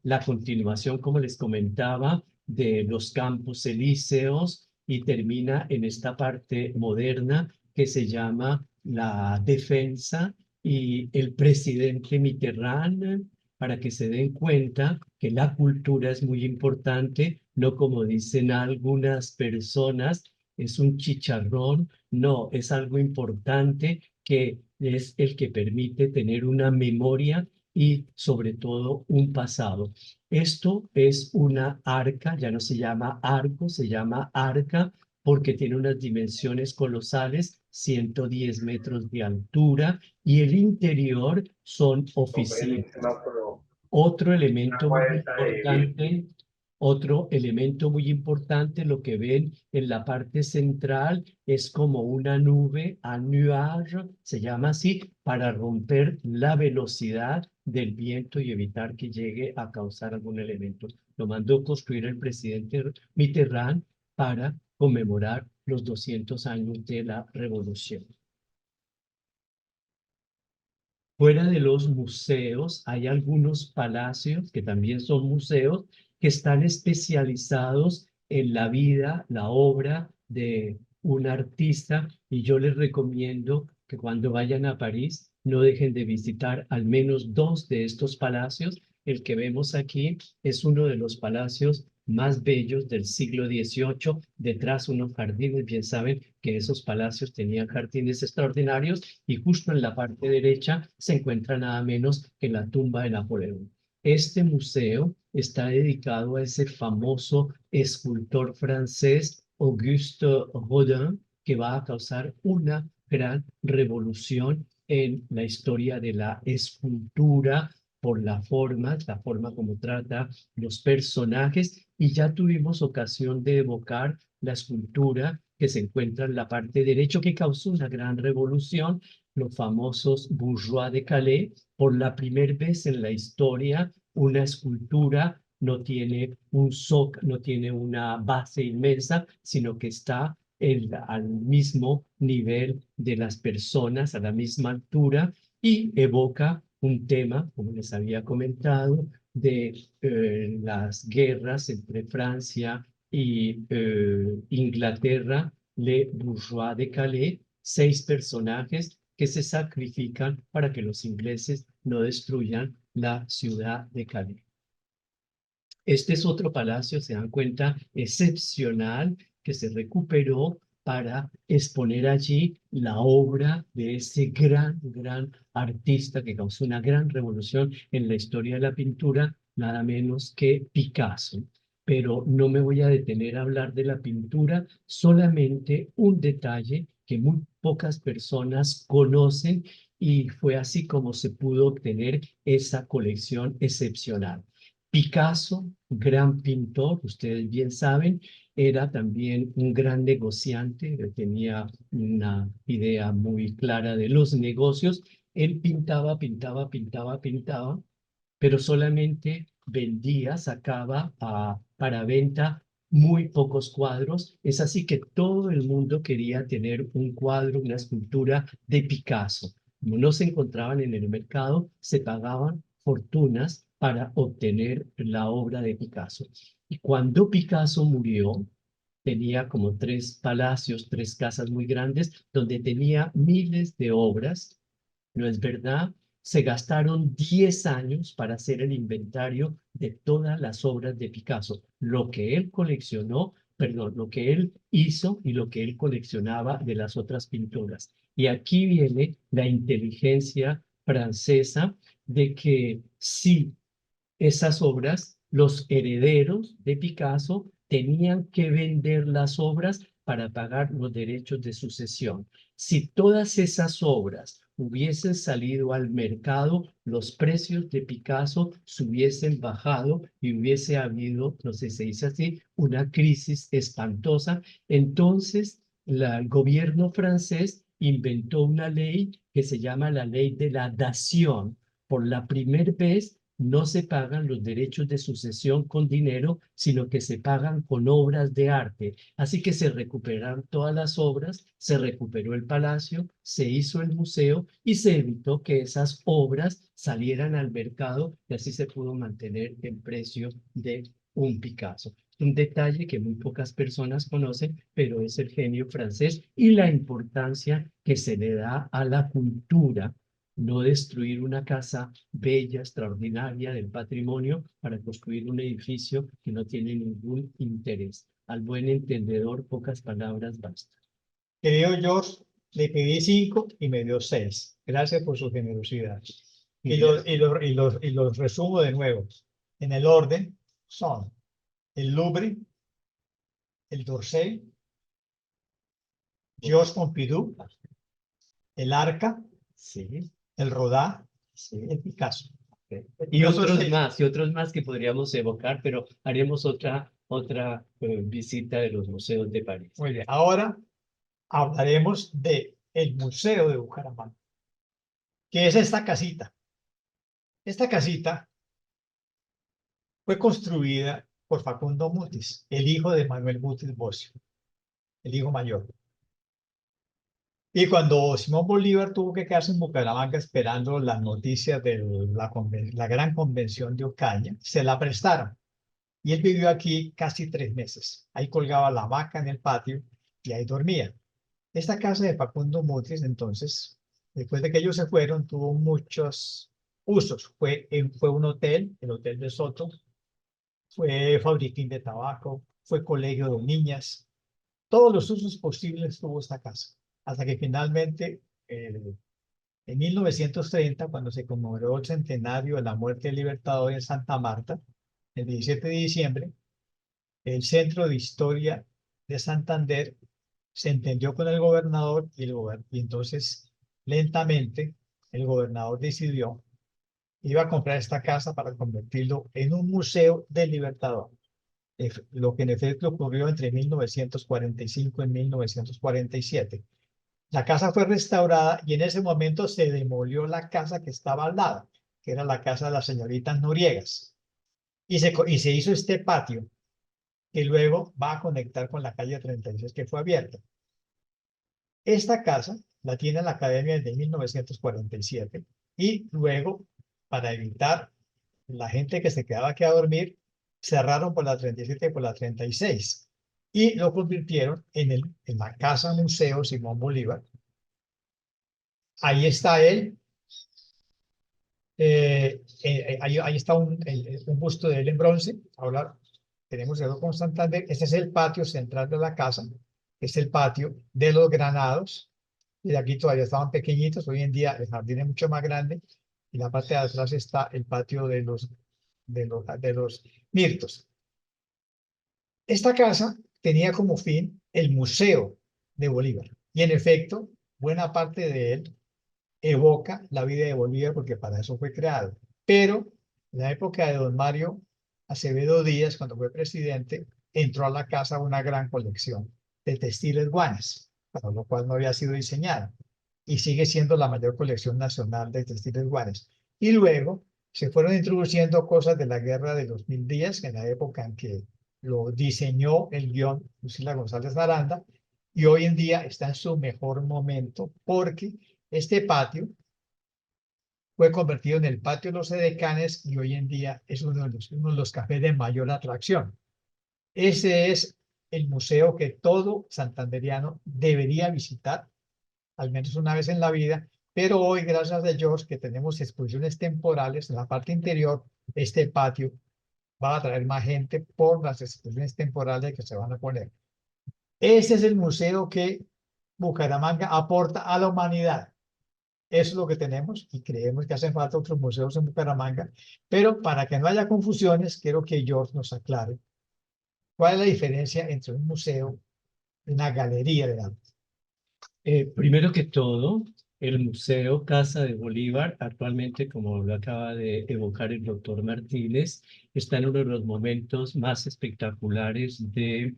la continuación, como les comentaba, de los Campos Elíseos, y termina en esta parte moderna que se llama la Defensa, y el presidente Mitterrand, para que se den cuenta que la cultura es muy importante, no como dicen algunas personas, es un chicharrón, no, es algo importante que es el que permite tener una memoria y sobre todo un pasado. Esto es una arca, ya no se llama arco, se llama arca porque tiene unas dimensiones colosales, 110 metros de altura, y el interior son oficinas. Otro elemento muy importante, otro elemento muy importante, lo que ven en la parte central es como una nube, un nuage, se llama así, para romper la velocidad del viento y evitar que llegue a causar algún elemento. Lo mandó construir el presidente Mitterrand para conmemorar los 200 años de la revolución. Fuera de los museos, hay algunos palacios que también son museos que están especializados en la vida, la obra de un artista, y yo les recomiendo que cuando vayan a París no dejen de visitar al menos 2 de estos palacios. El que vemos aquí es uno de los palacios más bellos del siglo XVIII, detrás unos jardines, bien saben que esos palacios tenían jardines extraordinarios, y justo en la parte derecha se encuentra nada menos que la tumba de Napoleón. Este museo está dedicado a ese famoso escultor francés Auguste Rodin, que va a causar una gran revolución en la historia de la escultura por la forma como trata los personajes, y ya tuvimos ocasión de evocar la escultura que se encuentra en la parte derecha, que causó una gran revolución, los famosos bourgeois de Calais. Por la primera vez en la historia, una escultura no tiene no tiene una base inmensa, sino que está al mismo nivel de las personas, a la misma altura, y evoca un tema, como les había comentado, de las guerras entre Francia y Inglaterra, Les Bourgeois de Calais, 6 personajes que se sacrifican para que los ingleses no destruyan la ciudad de Calais. Este es otro palacio, se dan cuenta, excepcional, que se recuperó para exponer allí la obra de ese gran artista que causó una gran revolución en la historia de la pintura, nada menos que Picasso. Pero no me voy a detener a hablar de la pintura, solamente un detalle que muy pocas personas conocen, y fue así como se pudo obtener esa colección excepcional. Picasso, gran pintor, ustedes bien saben, era también un gran negociante, tenía una idea muy clara de los negocios. Él pintaba, pero solamente vendía, sacaba para venta muy pocos cuadros. Es así que todo el mundo quería tener un cuadro, una escultura de Picasso. Como no se encontraban en el mercado, se pagaban fortunas para obtener la obra de Picasso. Y cuando Picasso murió, tenía como 3 palacios, 3 casas muy grandes, donde tenía miles de obras. ¿No es verdad? Se gastaron 10 años para hacer el inventario de todas las obras de Picasso, lo que él coleccionó, perdón, lo que él hizo y lo que él coleccionaba de las otras pinturas. Y aquí viene la inteligencia francesa de que sí, esas obras, los herederos de Picasso tenían que vender las obras para pagar los derechos de sucesión. Si todas esas obras hubiesen salido al mercado, los precios de Picasso se hubiesen bajado y hubiese habido, no sé si se dice así, una crisis espantosa. Entonces, el gobierno francés inventó una ley que se llama la ley de la dación. Por la primera vez no se pagan los derechos de sucesión con dinero, sino que se pagan con obras de arte. Así que se recuperaron todas las obras, se recuperó el palacio, se hizo el museo y se evitó que esas obras salieran al mercado, y así se pudo mantener el precio de un Picasso. Un detalle que muy pocas personas conocen, pero es el genio francés y la importancia que se le da a la cultura. No destruir una casa bella, extraordinaria del patrimonio para construir un edificio que no tiene ningún interés. Al buen entendedor, pocas palabras bastan. Querido George, le pedí 5 y me dio 6. Gracias por su generosidad. y los resumo de nuevo. En el orden son el Louvre, el d'Orsay, Georges Pompidou, el Arca, Sí, el Rodin, sí. el Picasso. Y Esos otros seis. más, y otros más que podríamos evocar, pero haremos otra visita de los museos de París. Muy bien. Ahora hablaremos de el Museo de Bucaramanga, que es esta casita. Esta casita fue construida por Facundo Mutis, el hijo de Manuel Mutis Bocio, el hijo mayor. Y cuando Simón Bolívar tuvo que quedarse en Bucaramanga esperando las noticias de la gran convención de Ocaña, se la prestaron. Y él vivió aquí casi 3 meses. Ahí colgaba la hamaca en el patio y ahí dormía. Esta casa de Facundo Mutis, entonces, después de que ellos se fueron, tuvo muchos usos. Fue un hotel, el Hotel de Soto, fue fabriquín de tabaco, fue colegio de niñas. Todos los usos posibles tuvo esta casa. Hasta que finalmente, en 1930, cuando se conmemoró el centenario de la muerte del Libertador en Santa Marta, el 17 de diciembre, el Centro de Historia de Santander se entendió con el gobernador y entonces lentamente el gobernador decidió iba a comprar esta casa para convertirlo en un museo del Libertador. Lo que en efecto ocurrió entre 1945 y 1947. La casa fue restaurada y en ese momento se demolió la casa que estaba al lado, que era la casa de las señoritas Noriegas. Y se hizo este patio que luego va a conectar con la calle 36 que fue abierta. Esta casa la tiene la academia desde 1947 y luego, para evitar la gente que se quedaba aquí a dormir, cerraron por la 37 y por la 36 y lo convirtieron en la Casa Museo Simón Bolívar. Ahí está él. Ahí está un busto de él en bronce. Ahora tenemos el con Santander. Este es el patio central de la casa. Es el patio de los Granados. Y de aquí todavía estaban pequeñitos. Hoy en día el jardín es mucho más grande. Y la parte de atrás está el patio de los Mirtos. Esta casa tenía como fin el Museo de Bolívar. Y en efecto, buena parte de él evoca la vida de Bolívar porque para eso fue creado. Pero en la época de don Mario Acevedo Díaz, cuando fue presidente, entró a la casa una gran colección de textiles guanes, para lo cual no había sido diseñada. Y sigue siendo la mayor colección nacional de textiles guanes. Y luego se fueron introduciendo cosas de la Guerra de los 1000 días, en la época en que lo diseñó el guión Lucila González Aranda, y hoy en día está en su mejor momento porque este patio fue convertido en el patio de los edecanes y hoy en día es uno de los cafés de mayor atracción. Ese es el museo que todo santanderiano debería visitar, al menos una vez en la vida, pero hoy, gracias a Dios, que tenemos exposiciones temporales en la parte interior, este patio va a atraer más gente por las exposiciones temporales que se van a poner. Ese es el museo que Bucaramanga aporta a la humanidad. Eso es lo que tenemos y creemos que hacen falta otros museos en Bucaramanga, pero para que no haya confusiones, quiero que George nos aclare cuál es la diferencia entre un museo y una galería de arte. Primero que todo, el Museo Casa de Bolívar, actualmente, como lo acaba de evocar el doctor Martínez, está en uno de los momentos más espectaculares de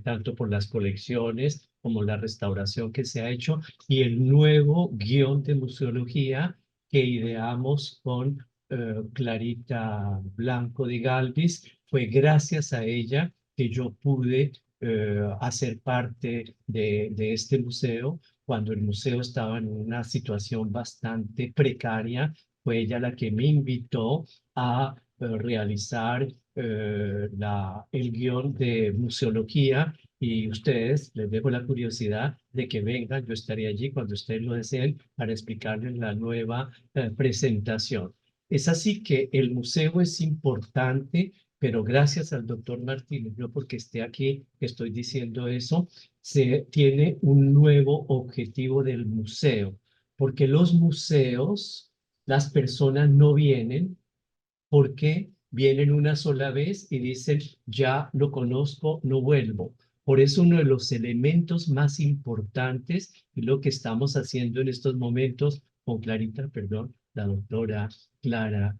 tanto por las colecciones como la restauración que se ha hecho y el nuevo guión de museología que ideamos con Clarita Blanco de Galvis. Fue gracias a ella que yo pude hacer parte de este museo. Cuando el museo estaba en una situación bastante precaria, fue ella la que me invitó a realizar el guión de museología y ustedes, les dejo la curiosidad de que vengan, yo estaré allí cuando ustedes lo deseen para explicarles la nueva presentación. Es así que el museo es importante, pero gracias al doctor Martínez, no porque esté aquí estoy diciendo eso, se tiene un nuevo objetivo del museo, porque los museos las personas no vienen porque vienen una sola vez y dicen, ya lo conozco, no vuelvo. Por eso uno de los elementos más importantes y lo que estamos haciendo en estos momentos con Clarita, perdón, la doctora Clara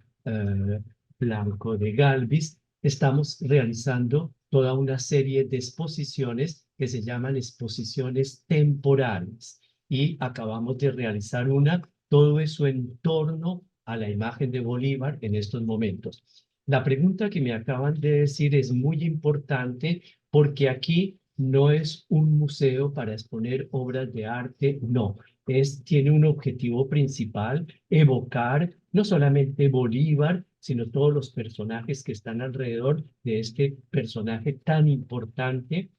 Blanco de Galvis, estamos realizando toda una serie de exposiciones que se llaman exposiciones temporales. Y acabamos de realizar una, todo eso en torno a la imagen de Bolívar en estos momentos. La pregunta que me acaban de decir es muy importante porque aquí no es un museo para exponer obras de arte, no. Tiene un objetivo principal, evocar no solamente Bolívar, sino todos los personajes que están alrededor de este personaje tan importante,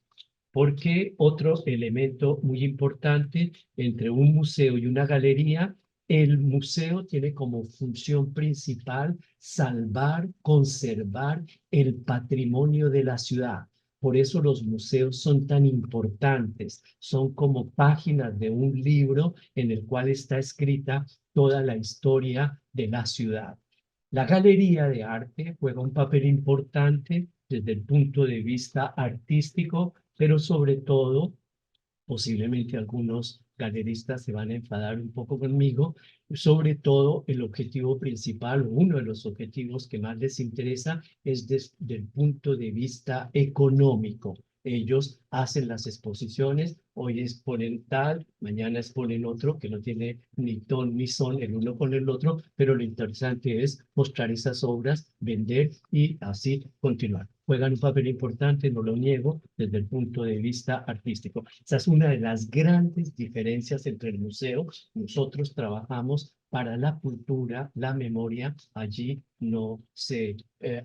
porque otro elemento muy importante entre un museo y una galería, el museo tiene como función principal salvar, conservar el patrimonio de la ciudad. Por eso los museos son tan importantes, son como páginas de un libro en el cual está escrita toda la historia de la ciudad. La galería de arte juega un papel importante desde el punto de vista artístico, pero sobre todo, posiblemente algunos galeristas se van a enfadar un poco conmigo, sobre todo el objetivo principal, uno de los objetivos que más les interesa es desde el punto de vista económico. Ellos hacen las exposiciones, hoy exponen tal, mañana exponen otro, que no tiene ni ton ni son el uno con el otro, pero lo interesante es mostrar esas obras, vender y así continuar. Juegan un papel importante, no lo niego, desde el punto de vista artístico. Esa es una de las grandes diferencias entre el museo. Nosotros trabajamos para la cultura, la memoria, allí no se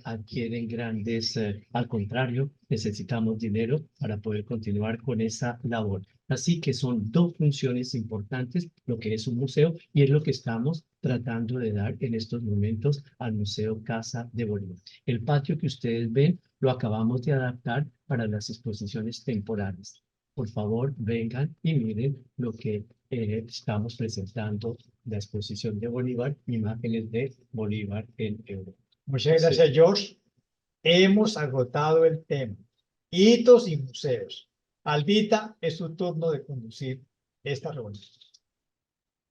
adquieren grandes, al contrario, necesitamos dinero para poder continuar con esa labor. Así que son dos funciones importantes, lo que es un museo y es lo que estamos tratando de dar en estos momentos al Museo Casa de Bolívar. El patio que ustedes ven lo acabamos de adaptar para las exposiciones temporales. Por favor, vengan y miren lo que estamos presentando, la exposición de Bolívar, imágenes de Bolívar en Europa. Muchas gracias, George. Hemos agotado el tema. Hitos y museos. Albita, es tu turno de conducir esta reunión.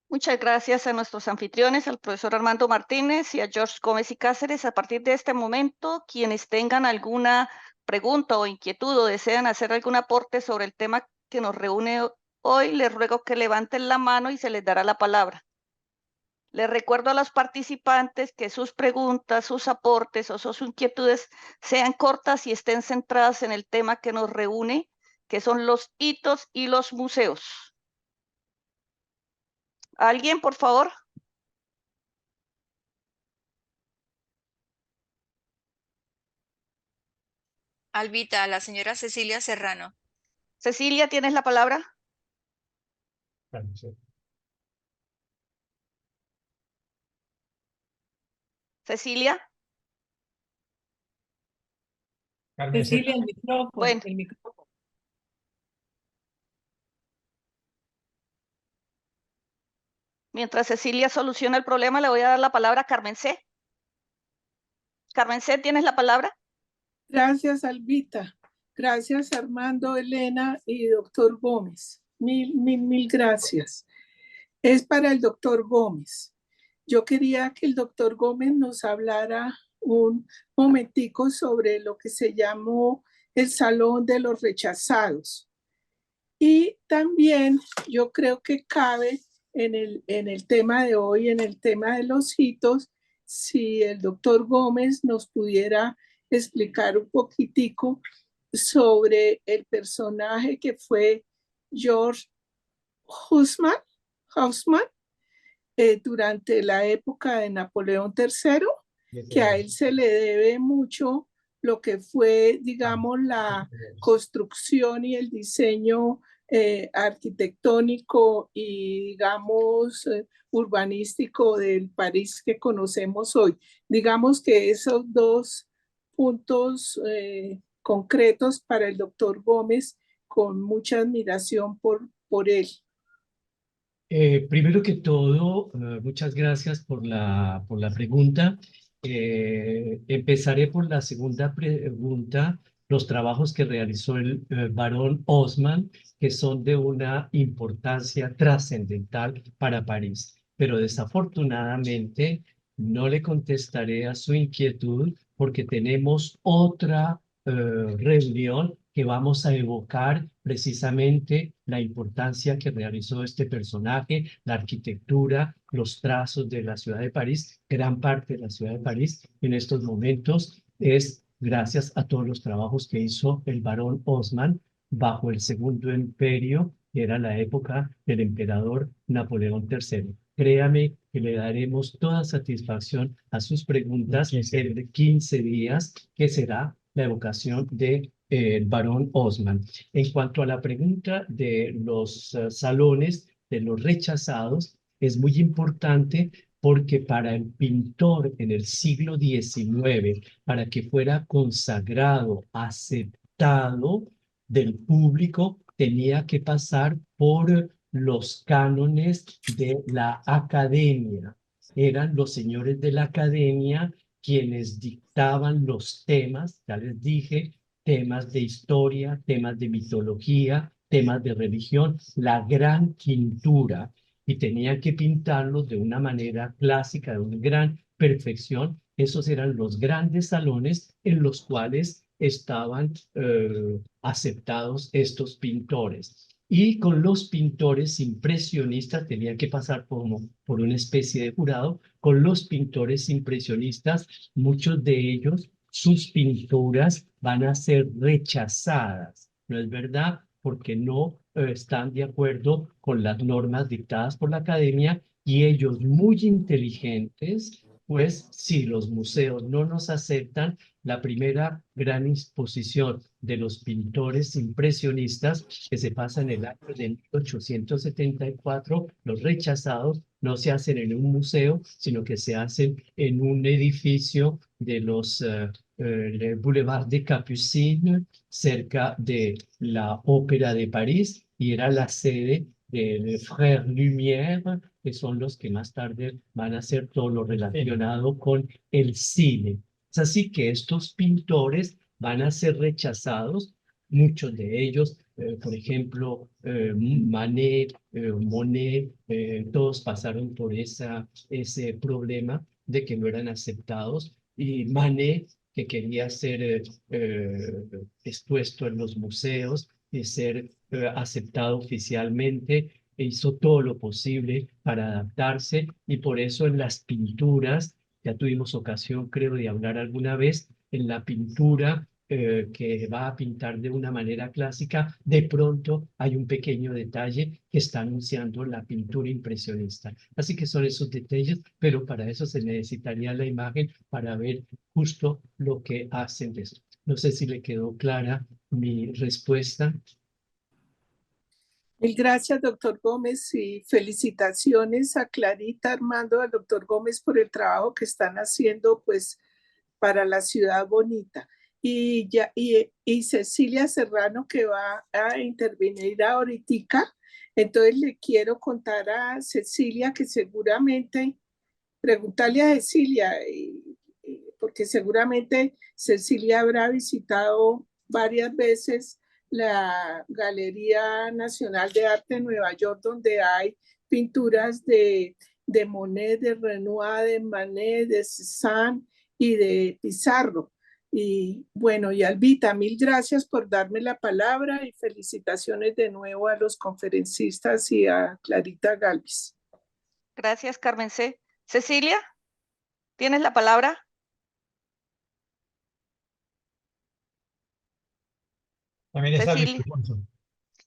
Muchas gracias a nuestros anfitriones, al profesor Armando Martínez y a George Gómez y Cáceres. A partir de este momento, quienes tengan alguna pregunta o inquietud o desean hacer algún aporte sobre el tema que nos reúne hoy, les ruego que levanten la mano y se les dará la palabra. Les recuerdo a los participantes que sus preguntas, sus aportes o sus inquietudes sean cortas y estén centradas en el tema que nos reúne, que son los hitos y los museos. ¿Alguien, por favor? Albita, la señora Cecilia Serrano. Cecilia, ¿tienes la palabra? Cecilia. Cecilia, el micrófono, Bueno. el micrófono. Mientras Cecilia soluciona el problema, le voy a dar la palabra a Carmen C. Carmen C, ¿tienes la palabra? Gracias, Albita. Gracias, Armando, Elena y doctor Gómez. Mil gracias. Es para el doctor Gómez. Yo quería que el doctor Gómez nos hablara un momentico sobre lo que se llamó el Salón de los Rechazados. Y también yo creo que cabe en el tema de hoy, en el tema de los hitos, si el doctor Gómez nos pudiera explicar un poquitico sobre el personaje que fue George Haussmann durante la época de Napoleón III, que a él se le debe mucho lo que fue, digamos, la construcción y el diseño arquitectónico y, digamos, urbanístico del París que conocemos hoy. Digamos que esos dos puntos concretos para el doctor Gómez, con mucha admiración por él. Primero que todo, muchas gracias por la pregunta. Empezaré por la segunda pregunta, los trabajos que realizó el barón Osman, que son de una importancia trascendental para París. Pero desafortunadamente no le contestaré a su inquietud porque tenemos otra reunión que vamos a evocar precisamente la importancia que realizó este personaje, la arquitectura, los trazos de la ciudad de París. Gran parte de la ciudad de París en estos momentos es gracias a todos los trabajos que hizo el barón Osman bajo el Segundo Imperio, que era la época del emperador Napoleón III. Créame que le daremos toda satisfacción a sus preguntas en 15 días, que será la evocación de el barón Osman. En cuanto a la pregunta de los salones, de los rechazados, es muy importante porque para el pintor en el siglo XIX, para que fuera consagrado, aceptado del público, tenía que pasar por los cánones de la academia. Eran los señores de la academia quienes dictaban los temas, ya les dije, temas de historia, temas de mitología, temas de religión, la gran pintura, y tenían que pintarlos de una manera clásica, de una gran perfección. Esos eran los grandes salones en los cuales estaban aceptados estos pintores. Y con los pintores impresionistas tenía que pasar por una especie de jurado. Con los pintores impresionistas, muchos de ellos, sus pinturas van a ser rechazadas. ¿No es verdad? Porque no están de acuerdo con las normas dictadas por la academia, y ellos, muy inteligentes, pues si los museos no nos aceptan, la primera gran exposición de los pintores impresionistas, que se pasa en el año de 1874, los rechazados, no se hacen en un museo, sino que se hacen en un edificio de los le Boulevard des Capucines, cerca de la Ópera de París, y era la sede de los Frères Lumière, que son los que más tarde van a hacer todo lo relacionado con el cine. Es así que estos pintores van a ser rechazados, muchos de ellos, por ejemplo, Manet, Monet, todos pasaron por ese problema de que no eran aceptados, y Manet, que quería ser expuesto en los museos y ser aceptado oficialmente, hizo todo lo posible para adaptarse, y por eso en las pinturas, ya tuvimos ocasión, creo, de hablar alguna vez, en la pintura que va a pintar de una manera clásica, de pronto hay un pequeño detalle que está anunciando la pintura impresionista. Así que son esos detalles, pero para eso se necesitaría la imagen para ver justo lo que hacen de eso. No sé si le quedó clara mi respuesta. Mil gracias, doctor Gómez, y felicitaciones a Clarita, Armando, al doctor Gómez por el trabajo que están haciendo, pues, para la ciudad bonita. Y Cecilia Serrano, que va a intervenir ahorita. Entonces le quiero contar a Cecilia que seguramente, preguntarle a Cecilia, porque seguramente Cecilia habrá visitado varias veces la Galería Nacional de Arte de Nueva York, donde hay pinturas de Monet, de Renoir, de Manet, de Cézanne y de Pizarro. Y bueno, y Albita, mil gracias por darme la palabra y felicitaciones de nuevo a los conferencistas y a Clarita Galvis. Gracias, Carmen C. Cecilia, ¿tienes la palabra? También está Luis Cecilia. Alfonso.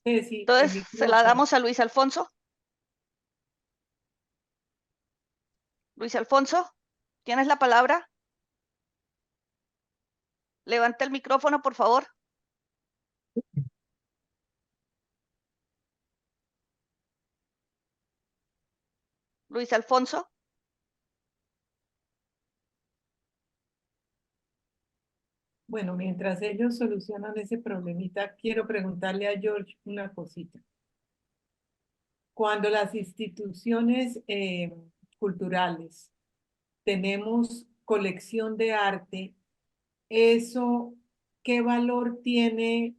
Sí, Entonces, se la damos a Luis Alfonso. Luis Alfonso, ¿tienes la palabra? Levanta el micrófono, por favor. Luis Alfonso. Bueno, mientras ellos solucionan ese problemita, quiero preguntarle a George una cosita. cuando las instituciones culturales tenemos colección de arte, ¿eso qué valor tiene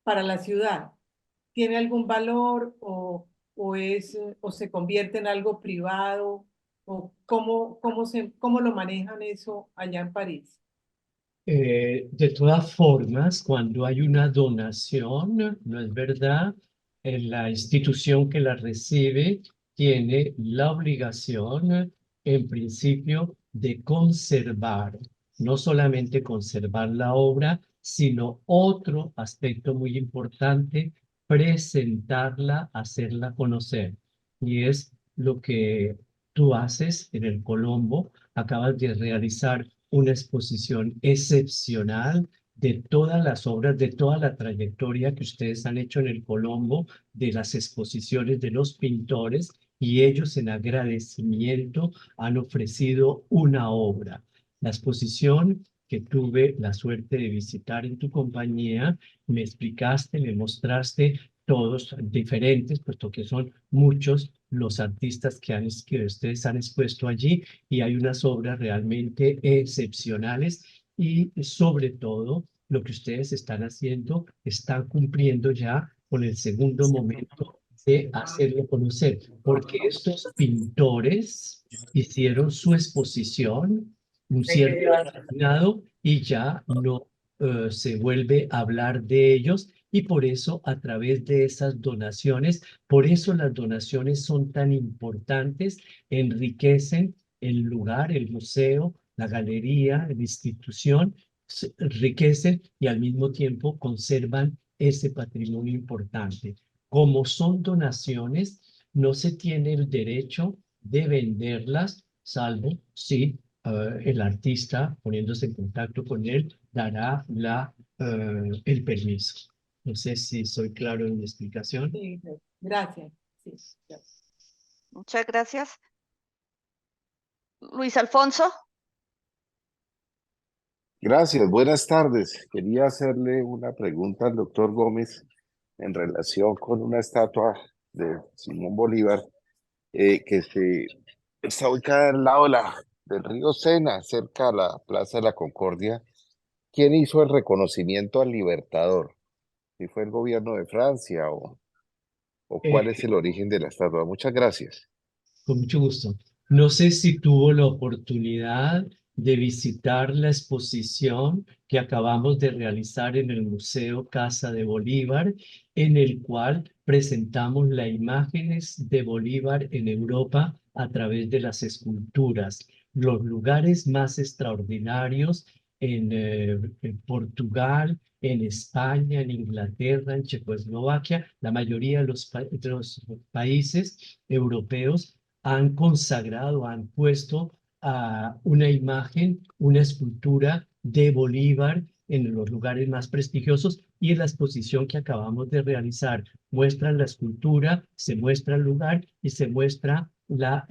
para la ciudad? ¿Tiene algún valor o se convierte en algo privado? ¿O cómo lo manejan eso allá en París? De todas formas, cuando hay una donación, ¿no es verdad? La institución que la recibe tiene la obligación, en principio, de conservar, no solamente conservar la obra, sino otro aspecto muy importante, presentarla, hacerla conocer. Y es lo que tú haces en el Colombo. Acabas de realizar una exposición excepcional de todas las obras, de toda la trayectoria que ustedes han hecho en el Colombo, de las exposiciones de los pintores, y ellos en agradecimiento han ofrecido una obra. La exposición que tuve la suerte de visitar en tu compañía, me explicaste, me mostraste todos diferentes, puesto que son muchos los artistas que ustedes han expuesto allí, y hay unas obras realmente excepcionales, y sobre todo lo que ustedes están haciendo, están cumpliendo ya con el segundo momento de hacerlo conocer, porque estos pintores hicieron su exposición, un cierre determinado, y ya no se vuelve a hablar de ellos, y por eso a través de esas donaciones, por eso las donaciones son tan importantes, enriquecen el lugar, el museo, la galería, la institución, enriquecen y al mismo tiempo conservan ese patrimonio importante. Como son donaciones, no se tiene el derecho de venderlas, salvo si el artista, poniéndose en contacto con él, dará el permiso. No sé si soy claro en mi explicación. Sí, gracias. Sí, gracias. Muchas gracias. Luis Alfonso. Gracias, buenas tardes. Quería hacerle una pregunta al doctor Gómez en relación con una estatua de Simón Bolívar está ubicada al lado del río Sena, cerca a la Plaza de la Concordia. ¿Quién hizo el reconocimiento al Libertador? ¿Si fue el gobierno de Francia o cuál es Eh, el origen de la estatua? Muchas gracias. Con mucho gusto. No sé si tuvo la oportunidad de visitar la exposición que acabamos de realizar en el Museo Casa de Bolívar, en el cual presentamos las imágenes de Bolívar en Europa a través de las esculturas, los lugares más extraordinarios en Portugal, en España, en Inglaterra, en Checoslovaquia, la mayoría de de los países europeos han consagrado, han puesto una imagen, una escultura de Bolívar en los lugares más prestigiosos, y en la exposición que acabamos de realizar muestran la escultura, se muestra el lugar y se muestra la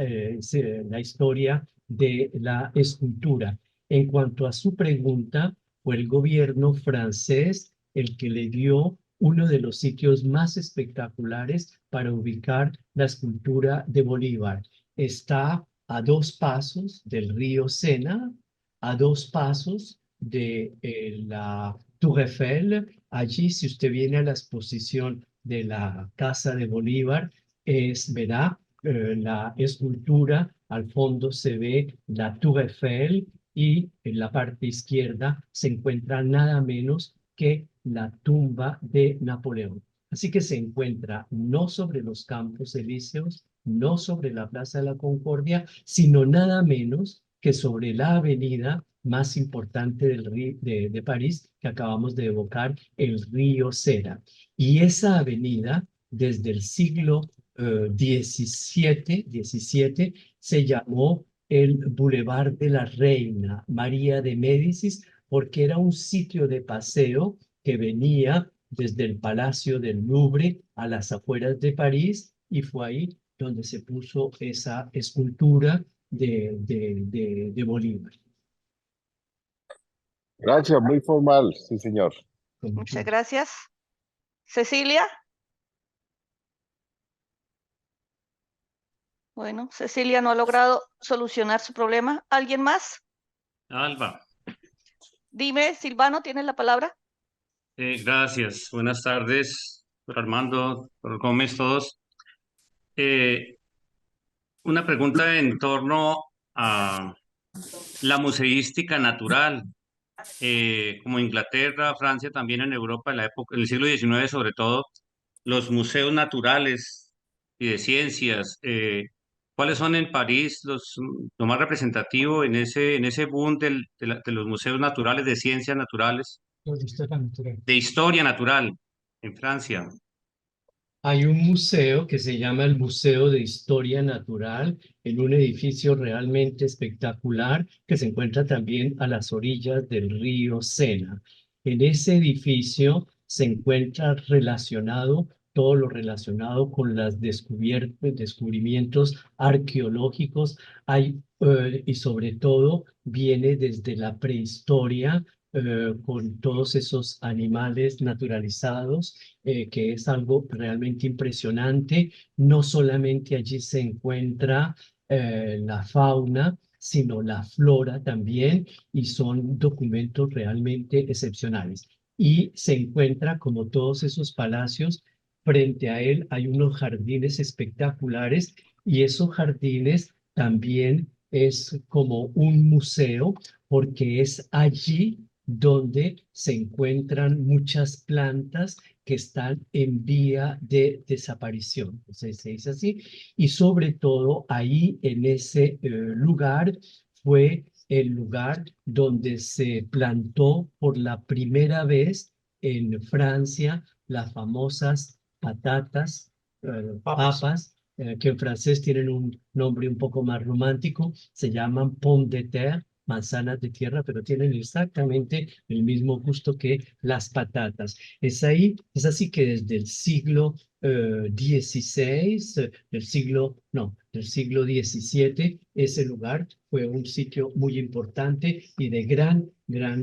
historia de la escultura. En cuanto a su pregunta, fue el gobierno francés el que le dio uno de los sitios más espectaculares para ubicar la escultura de Bolívar. Está a 2 pasos del río Sena, a 2 pasos de la Tour Eiffel. Allí, si usted viene a la exposición de la Casa de Bolívar, verá la escultura, al fondo se ve la Tour Eiffel, y en la parte izquierda se encuentra nada menos que la tumba de Napoleón. Así que se encuentra no sobre los Campos Elíseos, no sobre la Plaza de la Concordia, sino nada menos que sobre la avenida más importante de París, que acabamos de evocar, el río Sena. Y esa avenida, desde el siglo XVII, se llamó el Boulevard de la Reina María de Médicis, porque era un sitio de paseo que venía desde el Palacio del Louvre a las afueras de París, y fue ahí donde se puso esa escultura de Bolívar. Gracias, muy formal, sí, señor. Con mucho Muchas gusto. gracias. Cecilia. Bueno, Cecilia no ha logrado solucionar su problema. ¿Alguien más? Alba, Dime, Silvano, ¿tienes la palabra? gracias. Buenas tardes, doctor Armando, doctor Gómez, todos. Eh, una pregunta en torno a la museística natural, como Inglaterra, Francia, también en Europa, en la época, en el siglo XIX sobre todo, los museos naturales y de ciencias. ¿Cuáles son en París lo más representativo en ese boom de los museos naturales, de ciencias naturales, Pues historia natural. de historia natural en Francia? Hay un museo que se llama el Museo de Historia Natural en un edificio realmente espectacular que se encuentra también a las orillas del río Sena. En ese edificio se encuentra relacionado todo lo relacionado con los descubrimientos arqueológicos. Y sobre todo viene desde la prehistoria con todos esos animales naturalizados que es algo realmente impresionante. No solamente allí se encuentra la fauna, sino la flora también, y son documentos realmente excepcionales. Y se encuentra, como todos esos palacios, frente a él hay unos jardines espectaculares, y esos jardines también es como un museo, porque es allí donde se encuentran muchas plantas que están en vía de desaparición. Entonces se dice así. Y sobre todo ahí en ese lugar fue el lugar donde se plantó por la primera vez en Francia las famosas patatas, papas, que en francés tienen un nombre un poco más romántico, se llaman pommes de terre, manzanas de tierra, pero tienen exactamente el mismo gusto que las patatas. Es así que desde el siglo XVI, del siglo XVII, ese lugar fue un sitio muy importante y de gran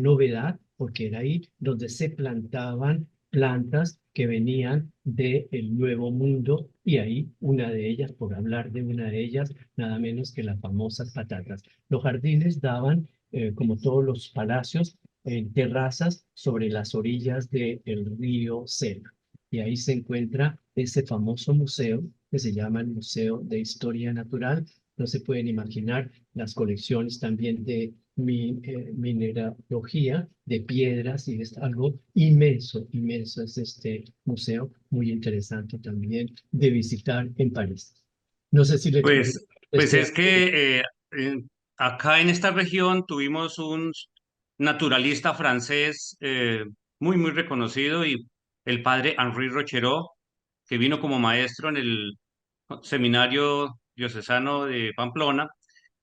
novedad, porque era ahí donde se plantaban plantas que venían del Nuevo Mundo, y ahí una de ellas, por hablar de una de ellas, nada menos que las famosas patatas. Los jardines daban, como todos los palacios, en terrazas sobre las orillas del río Sena. Y ahí se encuentra ese famoso museo que se llama el Museo de Historia Natural. No se pueden imaginar las colecciones también de mineralogía, de piedras, y es algo inmenso, inmenso es este museo, muy interesante también de visitar en París. No sé si le Pues es que acá en esta región tuvimos un naturalista francés muy reconocido, y el padre Henri Rochereau, que vino como maestro en el seminario diocesano de Pamplona.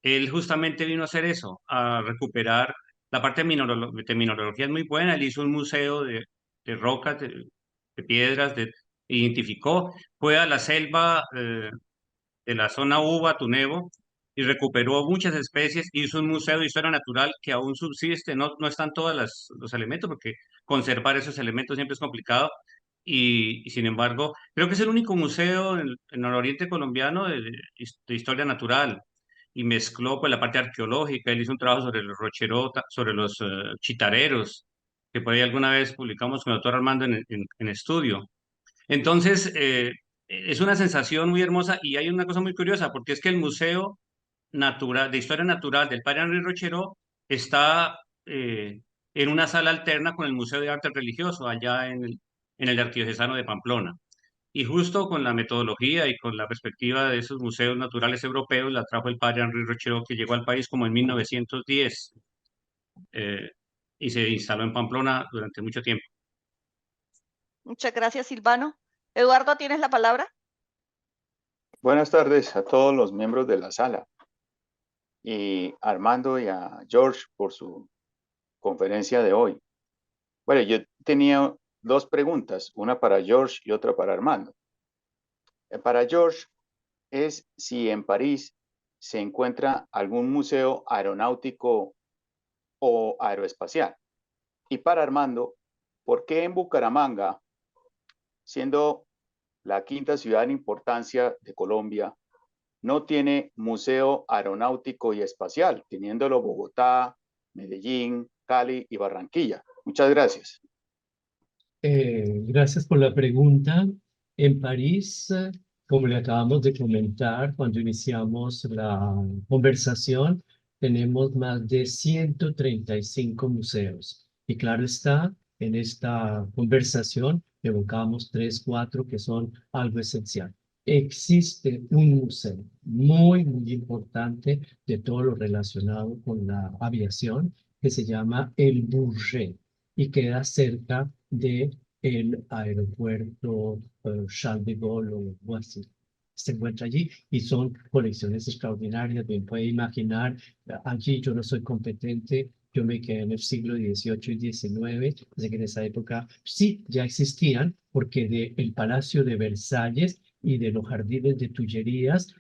Él justamente vino a hacer eso, a recuperar la parte de mineralogía, es muy buena. Él hizo un museo de rocas, de piedras, identificó, fue a la selva de la zona Uva, Tunevo, y recuperó muchas especies. Hizo un museo de historia natural que aún subsiste. No están todos los elementos, porque conservar esos elementos siempre es complicado. Y sin embargo, creo que es el único museo en el oriente colombiano de historia natural. Y mezcló pues la parte arqueológica. Él hizo un trabajo sobre los rocherota, sobre los chitareros, que por ahí alguna vez publicamos con el doctor Armando en estudio. Entonces, es una sensación muy hermosa, y hay una cosa muy curiosa, porque es que el Museo Natural, de Historia Natural del Padre Henri Rochereau está en una sala alterna con el Museo de Arte Religioso, allá en el Arquidiocesano de Pamplona. Y justo con la metodología y con la perspectiva de esos museos naturales europeos, la trajo el Padre Henri Rochereau, que llegó al país como en 1910, eh, y se instaló en Pamplona durante mucho tiempo. Muchas gracias, Silvano. Eduardo, ¿tienes la palabra? Buenas tardes a todos los miembros de la sala, y a Armando y a George por su conferencia de hoy. Bueno, yo tenía dos preguntas, una para George y otra para Armando. Para George es si en París se encuentra algún museo aeronáutico o aeroespacial. Y para Armando, ¿por qué en Bucaramanga, siendo la quinta ciudad en importancia de Colombia, no tiene museo aeronáutico y espacial, teniéndolo Bogotá, Medellín, Cali y Barranquilla? Muchas gracias. Gracias por la pregunta. En París, como le acabamos de comentar cuando iniciamos la conversación, tenemos más de 135 museos. Y claro está, en esta conversación evocamos 3, 4 que son algo esencial. Existe un museo muy importante de todo lo relacionado con la aviación que se llama el Bourget y queda cerca de el aeropuerto Charles de Gaulle o Roissy. Se encuentra allí y son colecciones extraordinarias. Bien puede imaginar, allí yo no soy competente, yo me quedé en el siglo XVIII y XIX, así que en esa época sí ya existían, porque del Palacio de Versalles y de los jardines de Tullerías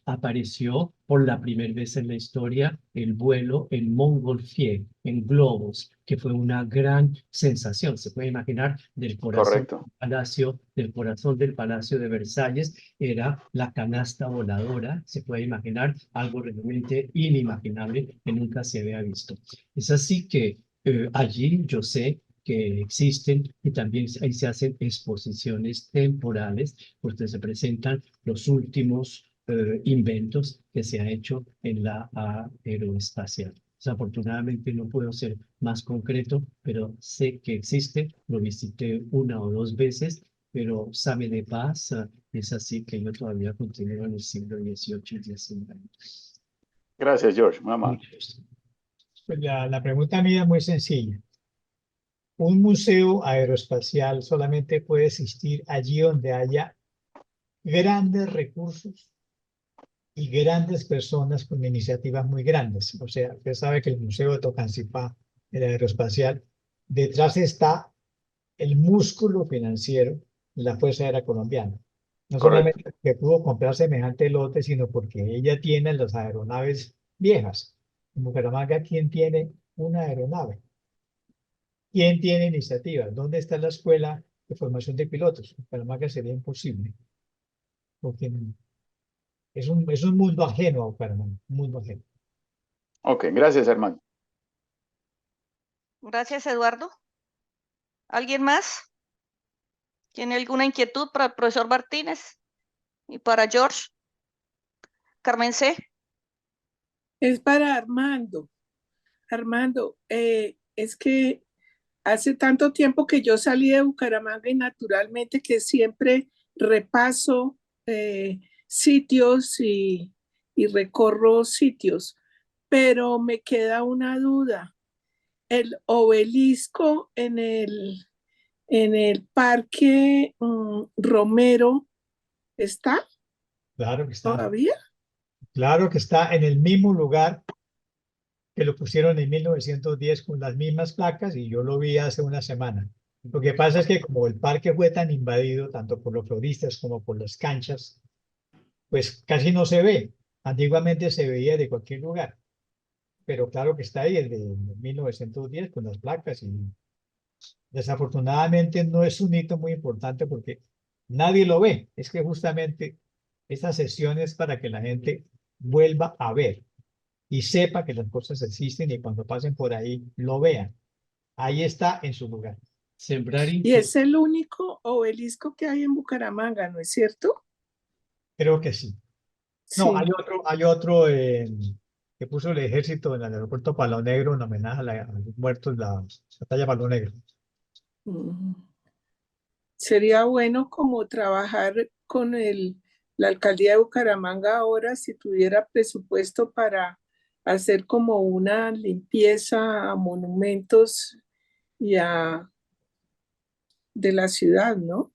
apareció por la primera vez en la historia el vuelo en Montgolfier, en globos, que fue una gran sensación. Se puede imaginar Correcto. del corazón del Palacio de Versalles, era la canasta voladora. Se puede imaginar algo realmente inimaginable que nunca se había visto. Es así que allí yo sé que existen y también ahí se hacen exposiciones temporales, porque se presentan los últimos inventos que se ha hecho en la aeroespacial. Desafortunadamente no puedo ser más concreto, pero sé que existe, lo visité 1 o 2 veces, pero sabe de paz, es así que yo todavía continúo en el siglo XVIII y XIX. Gracias, George. Muy amable. Mucho gusto. Pues la pregunta mía es muy sencilla. Un museo aeroespacial solamente puede existir allí donde haya grandes recursos y grandes personas con iniciativas muy grandes. O sea, usted sabe que el Museo de Tocancipá, el aeroespacial, detrás está el músculo financiero de la Fuerza Aérea Colombiana. No Correcto. solamente que pudo comprar semejante lote, sino porque ella tiene las aeronaves viejas. En Bucaramanga, ¿quién tiene una aeronave? ¿Quién tiene iniciativas? ¿Dónde está la escuela de formación de pilotos? En Bucaramanga sería imposible, porque es un mundo ajeno a Bucaramanga, un mundo ajeno. Ok, gracias, hermano. Gracias, Eduardo. ¿Alguien más? ¿Tiene alguna inquietud para el profesor Martínez y para George? Carmen C. Es para Armando. Armando, es que hace tanto tiempo que yo salí de Bucaramanga y naturalmente que siempre repaso sitios y recorro sitios, pero me queda una duda. ¿El obelisco en el Parque Romero está Claro que está. todavía? Claro que está en el mismo lugar que lo pusieron en 1910 con las mismas placas y yo lo vi hace una semana. Lo que pasa es que como el parque fue tan invadido, tanto por los floristas como por las canchas, pues casi no se ve. Antiguamente se veía de cualquier lugar, pero claro que está ahí el de 1910 con las placas y desafortunadamente no es un hito muy importante porque nadie lo ve. Es que justamente esta sesión es para que la gente vuelva a ver y sepa que las cosas existen y cuando pasen por ahí lo vean. Ahí está en su lugar. Sembrar Y es el único obelisco que hay en Bucaramanga, ¿no es cierto? Creo que sí. Sí. No, hay otro que puso el ejército en el aeropuerto Palo Negro en homenaje a los muertos de la batalla Palo Negro. Mm. Sería bueno como trabajar con la alcaldía de Bucaramanga ahora si tuviera presupuesto para hacer como una limpieza a monumentos de la ciudad, ¿no?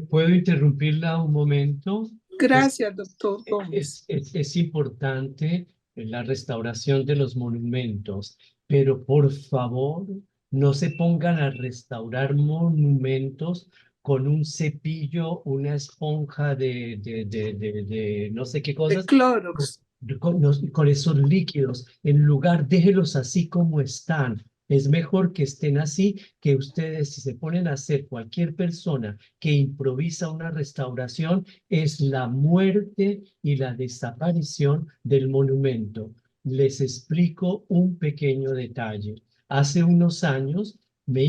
¿Puedo interrumpirla un momento? Gracias, doctor Gómez. Es importante la restauración de los monumentos, pero por favor no se pongan a restaurar monumentos con un cepillo, una esponja de no sé qué De cosas, Clorox. con esos líquidos. En lugar, déjelos así como están. Es mejor que estén así que ustedes, si se ponen a hacer cualquier persona que improvisa una restauración, es la muerte y la desaparición del monumento. Les explico un pequeño detalle. Hace unos años me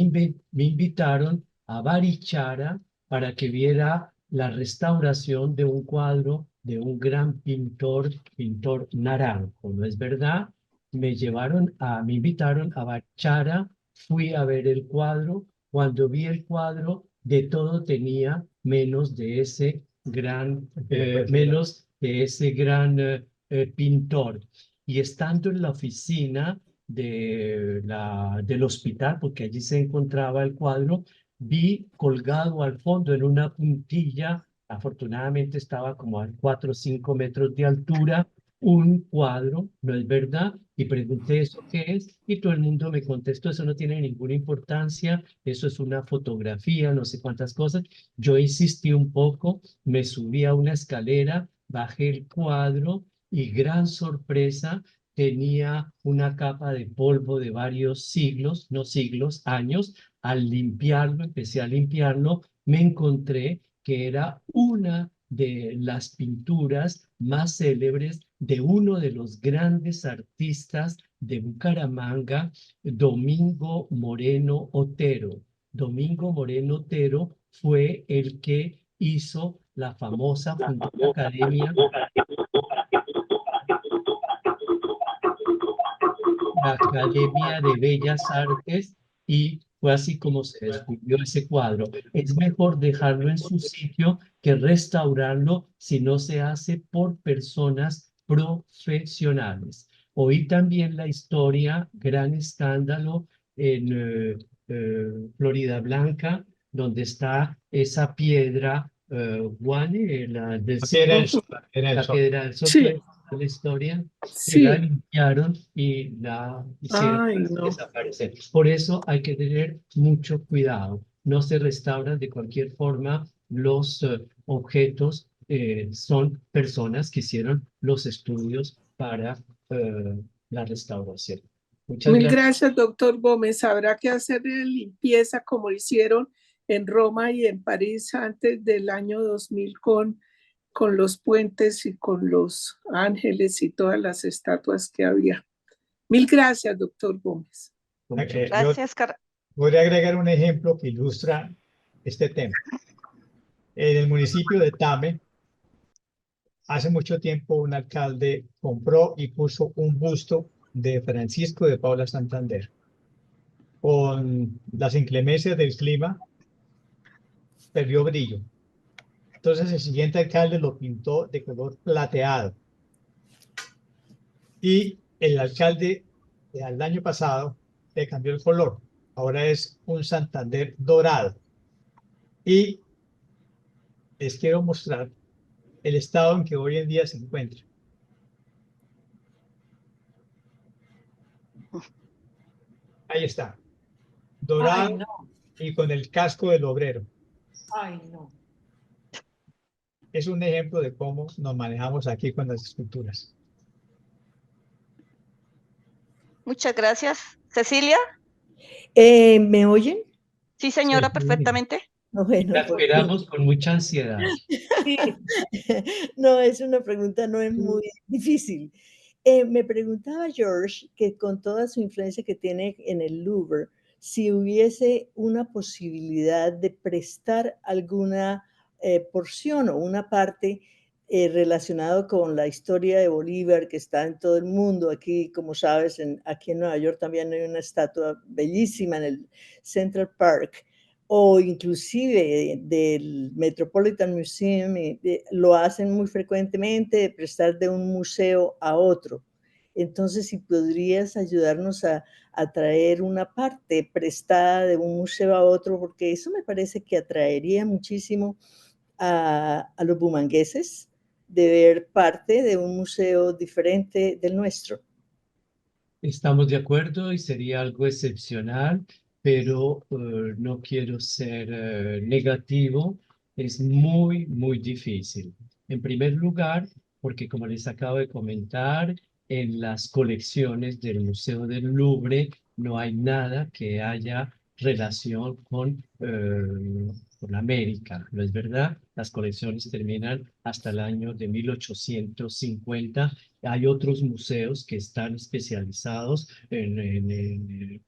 invitaron a Barichara para que viera la restauración de un cuadro de un gran pintor naranjo, ¿no es verdad? Me invitaron a Barichara, fui a ver el cuadro. Cuando vi el cuadro, de todo tenía menos de ese gran pintor. Y estando en la oficina del hospital, porque allí se encontraba el cuadro, vi colgado al fondo en una puntilla, afortunadamente estaba como a 4 o 5 metros de altura, un cuadro, ¿no es verdad? Y pregunté, ¿eso qué es? Y todo el mundo me contestó, eso no tiene ninguna importancia, eso es una fotografía, no sé cuántas cosas. Yo insistí un poco, me subí a una escalera, bajé el cuadro y gran sorpresa, tenía una capa de polvo de varios siglos, no siglos, años. Al limpiarlo, empecé a limpiarlo, me encontré que era una de las pinturas más célebres de uno de los grandes artistas de Bucaramanga, Domingo Moreno Otero. Domingo Moreno Otero fue el que hizo la famosa la Academia de Bellas Artes, y fue así como se descubrió ese cuadro. Es mejor dejarlo en su sitio que restaurarlo si no se hace por personas profesionales. Oí también la historia, gran escándalo en Florida Blanca, donde está esa piedra, Guane, del Aquí era el Sol, sol, era el la sol. piedra del Sol, Sí, ¿puede contar la historia? Que la sí. limpiaron y la hicieron Ay, no. desaparecer. Por eso hay que tener mucho cuidado. No se restauran de cualquier forma los objetos. Son personas que hicieron los estudios para la restauración. Muchas Mil gracias. gracias, doctor Gómez. Habrá que hacer limpieza como hicieron en Roma y en París antes del año 2000 con los puentes y con los ángeles y todas las estatuas que había. Mil gracias, doctor Gómez. Yo Gracias, podría agregar un ejemplo que ilustra este tema. En el municipio de Tame, hace mucho tiempo un alcalde compró y puso un busto de Francisco de Paula Santander. Con las inclemencias del clima, perdió brillo. Entonces el siguiente alcalde lo pintó de color plateado. Y el alcalde al año pasado le cambió el color. Ahora es un Santander dorado. Y les quiero mostrar el estado en que hoy en día se encuentra. Ahí está, Ay, dorado no, y con el casco del obrero. ay, no. Es un ejemplo de cómo nos manejamos aquí con las esculturas. muchas gracias. Cecilia, ¿Me oyen? sí, Sí, señora, perfectamente. No, y la bueno, por fin. esperamos con mucha ansiedad. Sí, No, es una pregunta, no es muy difícil. Me preguntaba George que con toda su influencia que tiene en el Louvre, si hubiese una posibilidad de prestar alguna porción o una parte relacionado con la historia de Bolívar que está en todo el mundo. Aquí, como sabes, aquí en Nueva York también hay una estatua bellísima en el Central Park, o inclusive del Metropolitan Museum, lo hacen muy frecuentemente, de prestar de un museo a otro. Entonces, si podrías ayudarnos a traer una parte prestada de un museo a otro, porque eso me parece que atraería muchísimo a los bumangueses de ver parte de un museo diferente del nuestro. Estamos de acuerdo y sería algo excepcional, pero no quiero ser negativo. Es muy, muy difícil. En primer lugar, porque como les acabo de comentar, en las colecciones del Museo del Louvre no hay nada que haya relación con América, ¿no es verdad? Las colecciones terminan hasta el año de 1850. Hay otros museos que están especializados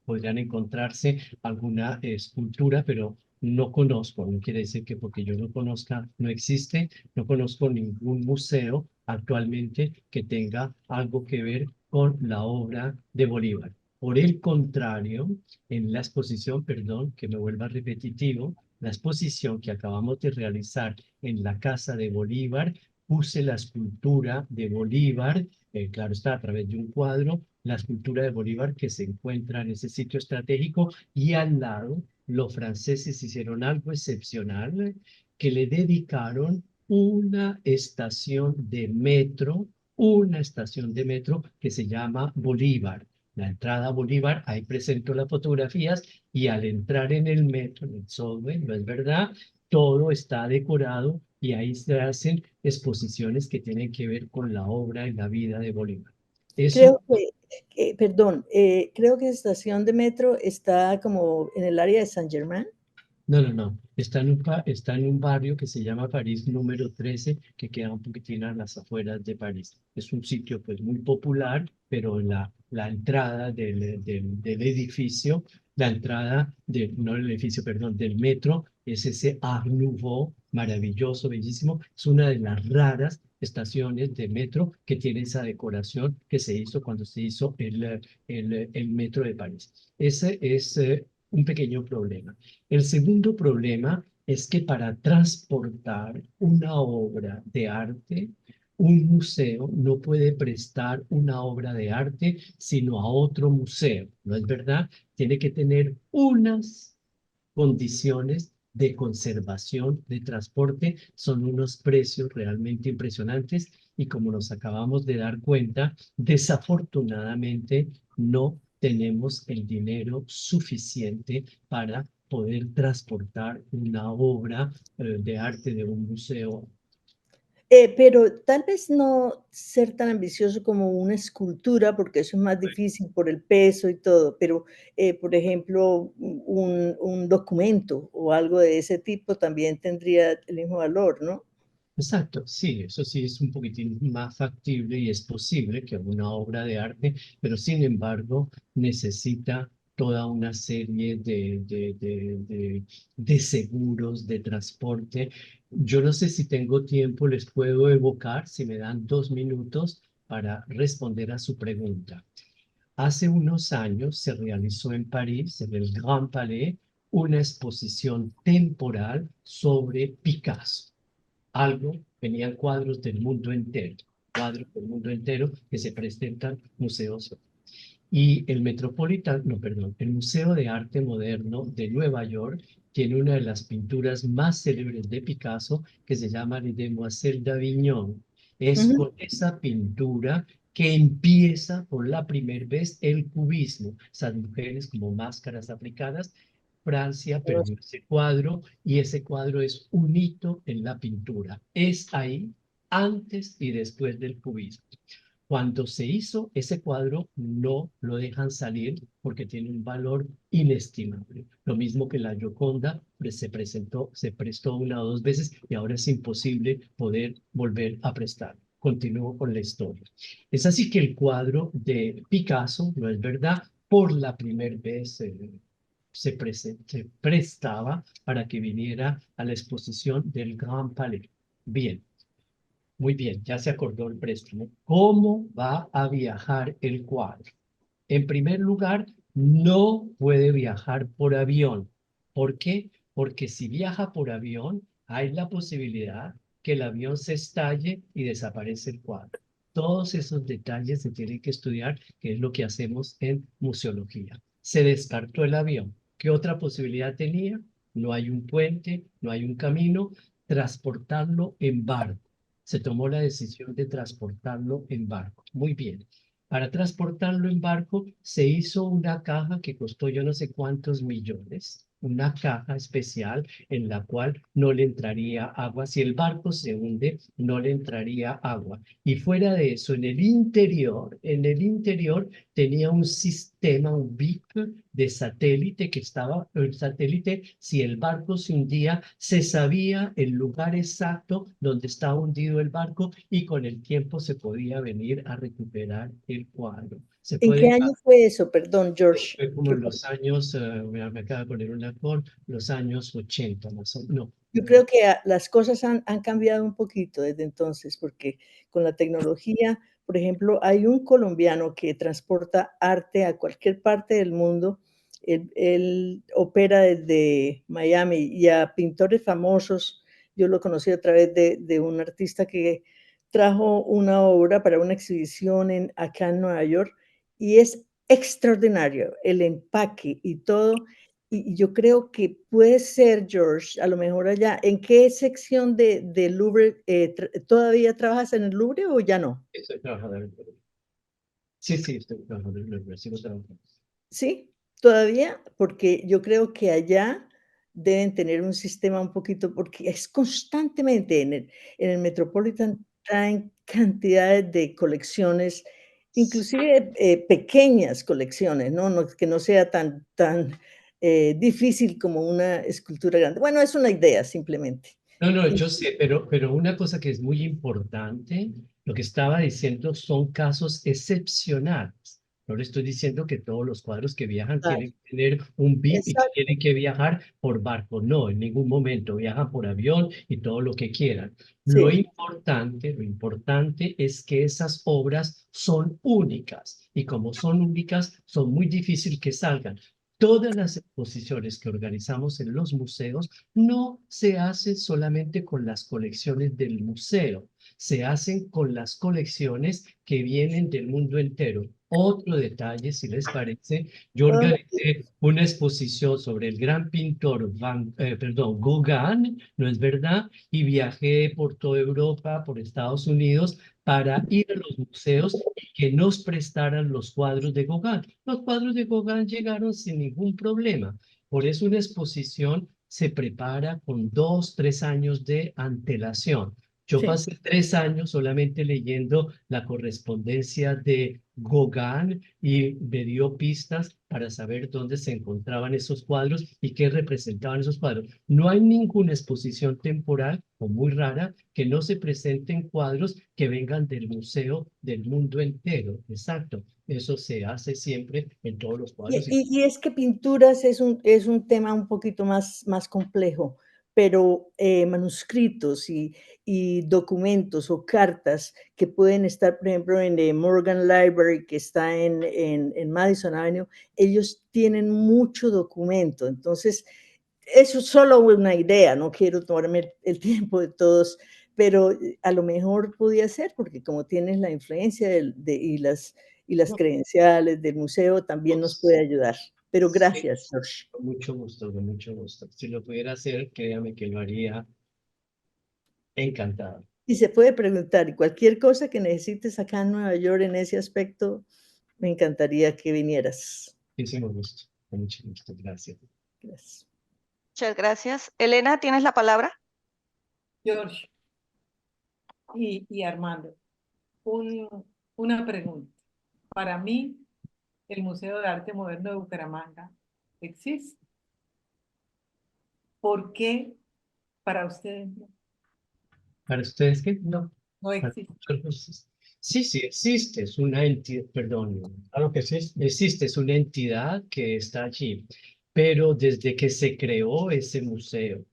podrían encontrarse alguna escultura, pero no conozco, no quiere decir que porque yo no conozca, no existe, no conozco ningún museo actualmente que tenga algo que ver con la obra de Bolívar. Por el contrario, en la exposición, perdón, que me vuelva repetitivo, la exposición que acabamos de realizar en la Casa de Bolívar, puse la escultura de Bolívar, claro está, a través de un cuadro, la escultura de Bolívar que se encuentra en ese sitio estratégico y al lado los franceses hicieron algo excepcional que le dedicaron una estación de metro que se llama Bolívar. La entrada Bolívar, ahí presento las fotografías y al entrar en el metro, en el subway, ¿no es verdad? Todo está decorado y ahí se hacen exposiciones que tienen que ver con la obra y la vida de Bolívar. Eso Creo perdón, creo que estación de metro está como en el área de Saint Germain. No, no, no. Está en un barrio que se llama París número 13, que queda un poquitín a las afueras de París. Es un sitio pues muy popular, pero la entrada del edificio, la entrada no del edificio, perdón, del metro, es ese Art Nouveau maravilloso, bellísimo. Es una de las raras estaciones de metro que tiene esa decoración que se hizo cuando se hizo el metro de París. Ese es un pequeño problema. El segundo problema es que para transportar una obra de arte, un museo no puede prestar una obra de arte sino a otro museo, ¿no es verdad? Tiene que tener unas condiciones de conservación, de transporte, son unos precios realmente impresionantes y como nos acabamos de dar cuenta, desafortunadamente no tenemos el dinero suficiente para poder transportar una obra de arte de un museo. Pero tal vez no ser tan ambicioso como una escultura, porque eso es más difícil por el peso y todo, pero, por ejemplo, un documento o algo de ese tipo también tendría el mismo valor, ¿no? Exacto, sí, eso sí es un poquitín más factible y es posible que una obra de arte, pero sin embargo necesita toda una serie de seguros, de transporte. Yo no sé si tengo tiempo, les puedo evocar, si me dan 2 minutos para responder a su pregunta. Hace unos años se realizó en París, en el Grand Palais, una exposición temporal sobre Picasso. Venían cuadros del mundo entero que se presentan museos. Y el Metropolitan, no, perdón, el Museo de Arte Moderno de Nueva York tiene una de las pinturas más célebres de Picasso que se llama Les Demoiselles d'Avignon. Es con esa pintura que empieza por la primera vez el cubismo, esas mujeres como máscaras africanas. Francia perdió ese cuadro y ese cuadro es un hito en la pintura. Es ahí antes y después del cubismo. Cuando se hizo ese cuadro, no lo dejan salir porque tiene un valor inestimable. Lo mismo que la Gioconda se prestó 1 o 2 veces y ahora es imposible poder volver a prestar. Continúo con la historia. Es así que el cuadro de Picasso, no es verdad, por la primera vez se prestaba para que viniera a la exposición del Grand Palais. Bien. Muy bien, ya se acordó el préstamo. ¿Cómo va a viajar el cuadro? En primer lugar, no puede viajar por avión. ¿Por qué? Porque si viaja por avión, hay la posibilidad que el avión se estalle y desaparece el cuadro. Todos esos detalles se tienen que estudiar, que es lo que hacemos en museología. Se descartó el avión. ¿Qué otra posibilidad tenía? No hay un puente, no hay un camino, transportarlo en barco. Se tomó la decisión de transportarlo en barco. Muy bien. Para transportarlo en barco se hizo una caja que costó yo no sé cuántos millones una caja especial en la cual no le entraría agua. Si el barco se hunde, no le entraría agua. Y fuera de eso, en el interior tenía un sistema, un BIP de satélite que estaba, el satélite, si el barco se hundía, se sabía el lugar exacto donde estaba hundido el barco y con el tiempo se podía venir a recuperar el cuadro. Se ¿En qué puede, año fue eso? Perdón, George. fue como en los años, me acaba de poner una con, los años 80, más o menos. No, Yo creo que las cosas han cambiado un poquito desde entonces, porque con la tecnología, por ejemplo, hay un colombiano que transporta arte a cualquier parte del mundo. Él opera desde Miami y a pintores famosos. Yo lo conocí a través de un artista que trajo una obra para una exhibición acá en Nueva York y es extraordinario el empaque y todo. Y yo creo que puede ser, George, a lo mejor allá, ¿en qué sección de Louvre todavía trabajas en el Louvre o ya no? estoy trabajando en el Louvre. Sí, sí, estoy trabajando en el Louvre, sigo trabajando. ¿Sí? ¿Todavía? Porque yo creo que allá deben tener un sistema un poquito, porque es constantemente en el Metropolitan traen cantidades de colecciones, inclusive pequeñas colecciones, ¿no? Que no sea tan difícil como una escultura grande. Bueno, es una idea simplemente. No, no, Y yo sé, pero una cosa que es muy importante, lo que estaba diciendo son casos excepcionales. No le estoy diciendo que todos los cuadros que viajan claro, tienen que tener un BIP y que exacto, tienen que viajar por barco. No, en ningún momento viajan por avión y todo lo que quieran. sí. Lo importante es que esas obras son únicas y como son únicas, son muy difíciles que salgan. Todas las exposiciones que organizamos en los museos no se hace solamente con las colecciones del museo, se hacen con las colecciones que vienen del mundo entero. Otro detalle, si les parece, yo Oh, organicé una exposición sobre el gran pintor Gauguin, ¿no es verdad? Y viajé por toda Europa, por Estados Unidos, para ir a los museos y que nos prestaran los cuadros de Gauguin. Los cuadros de Gauguin llegaron sin ningún problema. Por eso una exposición se prepara con 2, 3 años de antelación. Yo sí. pasé 3 años solamente leyendo la correspondencia de Gauguin y me dio pistas para saber dónde se encontraban esos cuadros y qué representaban esos cuadros. No hay ninguna exposición temporal, o muy rara, que no se presenten cuadros que vengan del museo del mundo entero. Exacto. Eso se hace siempre en todos los cuadros. Y es que pinturas es un tema un poquito más complejo, pero manuscritos y documentos o cartas que pueden estar, por ejemplo, en el Morgan Library, que está en Madison Avenue, ellos tienen mucho documento. Entonces, eso es solo una idea, no quiero tomarme el tiempo de todos, pero a lo mejor podía ser, porque como tienes la influencia y las credenciales del museo, también nos puede ayudar. Pero Sí, gracias, George. con mucho gusto, con mucho gusto. Si lo pudiera hacer, créame que lo haría encantado. Y se puede preguntar, y cualquier cosa que necesites acá en Nueva York en ese aspecto, me encantaría que vinieras. Muchísimo gusto, con mucho gusto. Gracias. Gracias. Muchas gracias. Elena, ¿tienes la palabra? George y Armando, una pregunta. Para mí, el Museo de Arte Moderno de Bucaramanga existe. ¿Por qué para ustedes no? ¿Para ustedes qué? No. No Para existe? nosotros sí, sí existe, es una entidad, perdón, Claro que sí. existe, es una entidad que está allí, pero desde que se creó ese museo,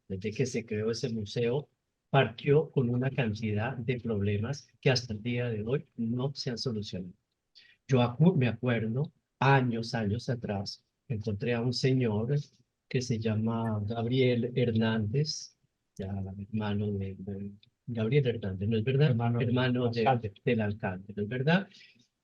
partió con una cantidad de problemas que hasta el día de hoy no se han solucionado. Me acuerdo, años atrás, encontré a un señor que se llama Gabriel Hernández, ya hermano de Gabriel Hernández, ¿no es verdad? Hermano del alcalde, ¿no es verdad?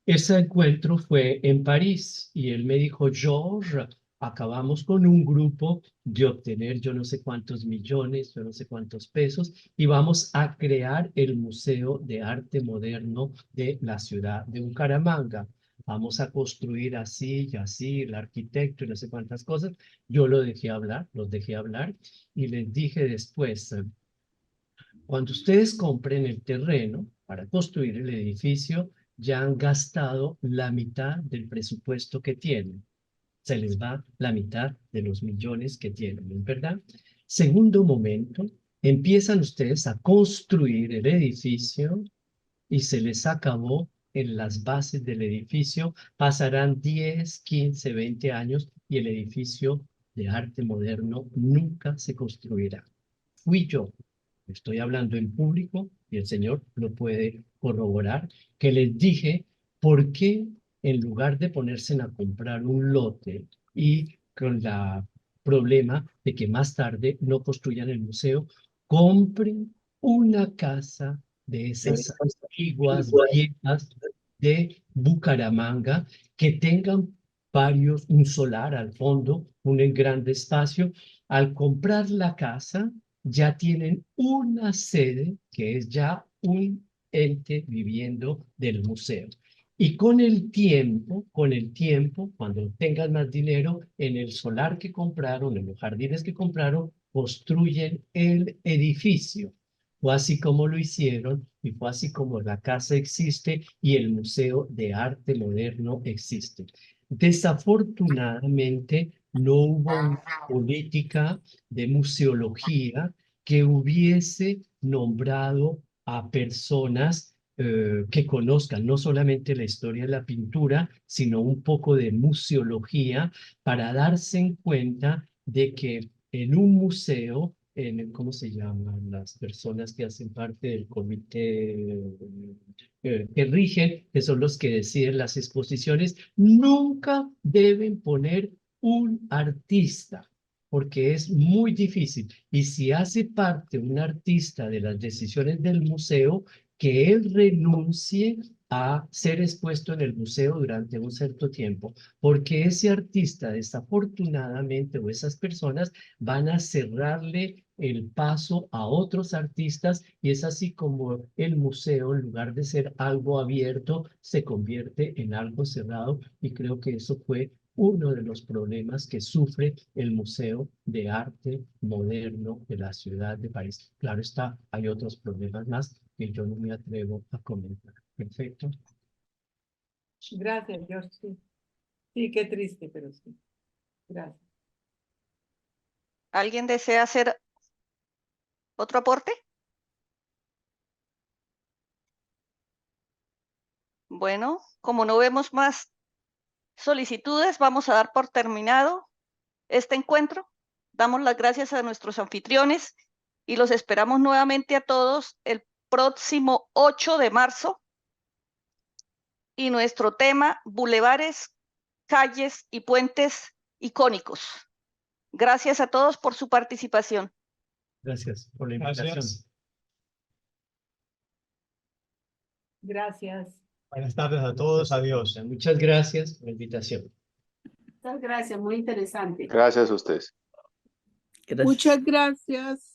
Ese encuentro fue en París y él me dijo, George, acabamos con un grupo de obtener yo no sé cuántos millones, yo no sé cuántos pesos y vamos a crear el Museo de Arte Moderno de la ciudad de Bucaramanga. vamos a construir así y así, el arquitecto y no sé cuántas cosas. Yo los dejé hablar y les dije después, cuando ustedes compren el terreno para construir el edificio, ya han gastado la mitad del presupuesto que tienen. Se les va la mitad de los millones que tienen, ¿no es verdad? Segundo momento, empiezan ustedes a construir el edificio y se les acabó en las bases del edificio. Pasarán 10, 15, 20 años y el edificio de arte moderno nunca se construirá. Fui yo, estoy hablando en público y el señor lo puede corroborar, que les dije por qué en lugar de ponerse a comprar un lote y con la problema de que más tarde no construyan el museo, compren una casa de esas antiguas viejas de Bucaramanga que tengan un solar al fondo, un grande espacio. Al comprar la casa, ya tienen una sede que es ya un ente viviendo del museo. Y con el tiempo, cuando tengan más dinero, en el solar que compraron, en los jardines que compraron, construyen el edificio. Fue así como lo hicieron y fue así como la casa existe y el Museo de Arte Moderno existe. Desafortunadamente, no hubo una política de museología que hubiese nombrado a personas que conozcan no solamente la historia de la pintura, sino un poco de museología para darse en cuenta de que en un museo, ¿cómo se llaman las personas que hacen parte del comité que rigen, que son los que deciden las exposiciones, nunca deben poner un artista, porque es muy difícil. Y si hace parte un artista de las decisiones del museo, que él renuncie a ser expuesto en el museo durante un cierto tiempo, porque ese artista, desafortunadamente, o esas personas van a cerrarle el paso a otros artistas y es así como el museo, en lugar de ser algo abierto, se convierte en algo cerrado y creo que eso fue uno de los problemas que sufre el Museo de Arte Moderno de la ciudad de París. Claro está, hay otros problemas más que yo no me atrevo a comentar. Perfecto. Gracias, George. Sí, sí, qué triste, pero sí. Gracias. ¿Alguien desea hacer otro aporte? Bueno, como no vemos más solicitudes, vamos a dar por terminado este encuentro. Damos las gracias a nuestros anfitriones y los esperamos nuevamente a todos el próximo 8 de marzo. Y nuestro tema, bulevares, calles y puentes icónicos. Gracias a todos por su participación. Gracias por la invitación. Gracias. Buenas tardes a todos. Adiós. Muchas gracias por la invitación. Muchas gracias, muy interesante. Gracias a ustedes. Muchas gracias.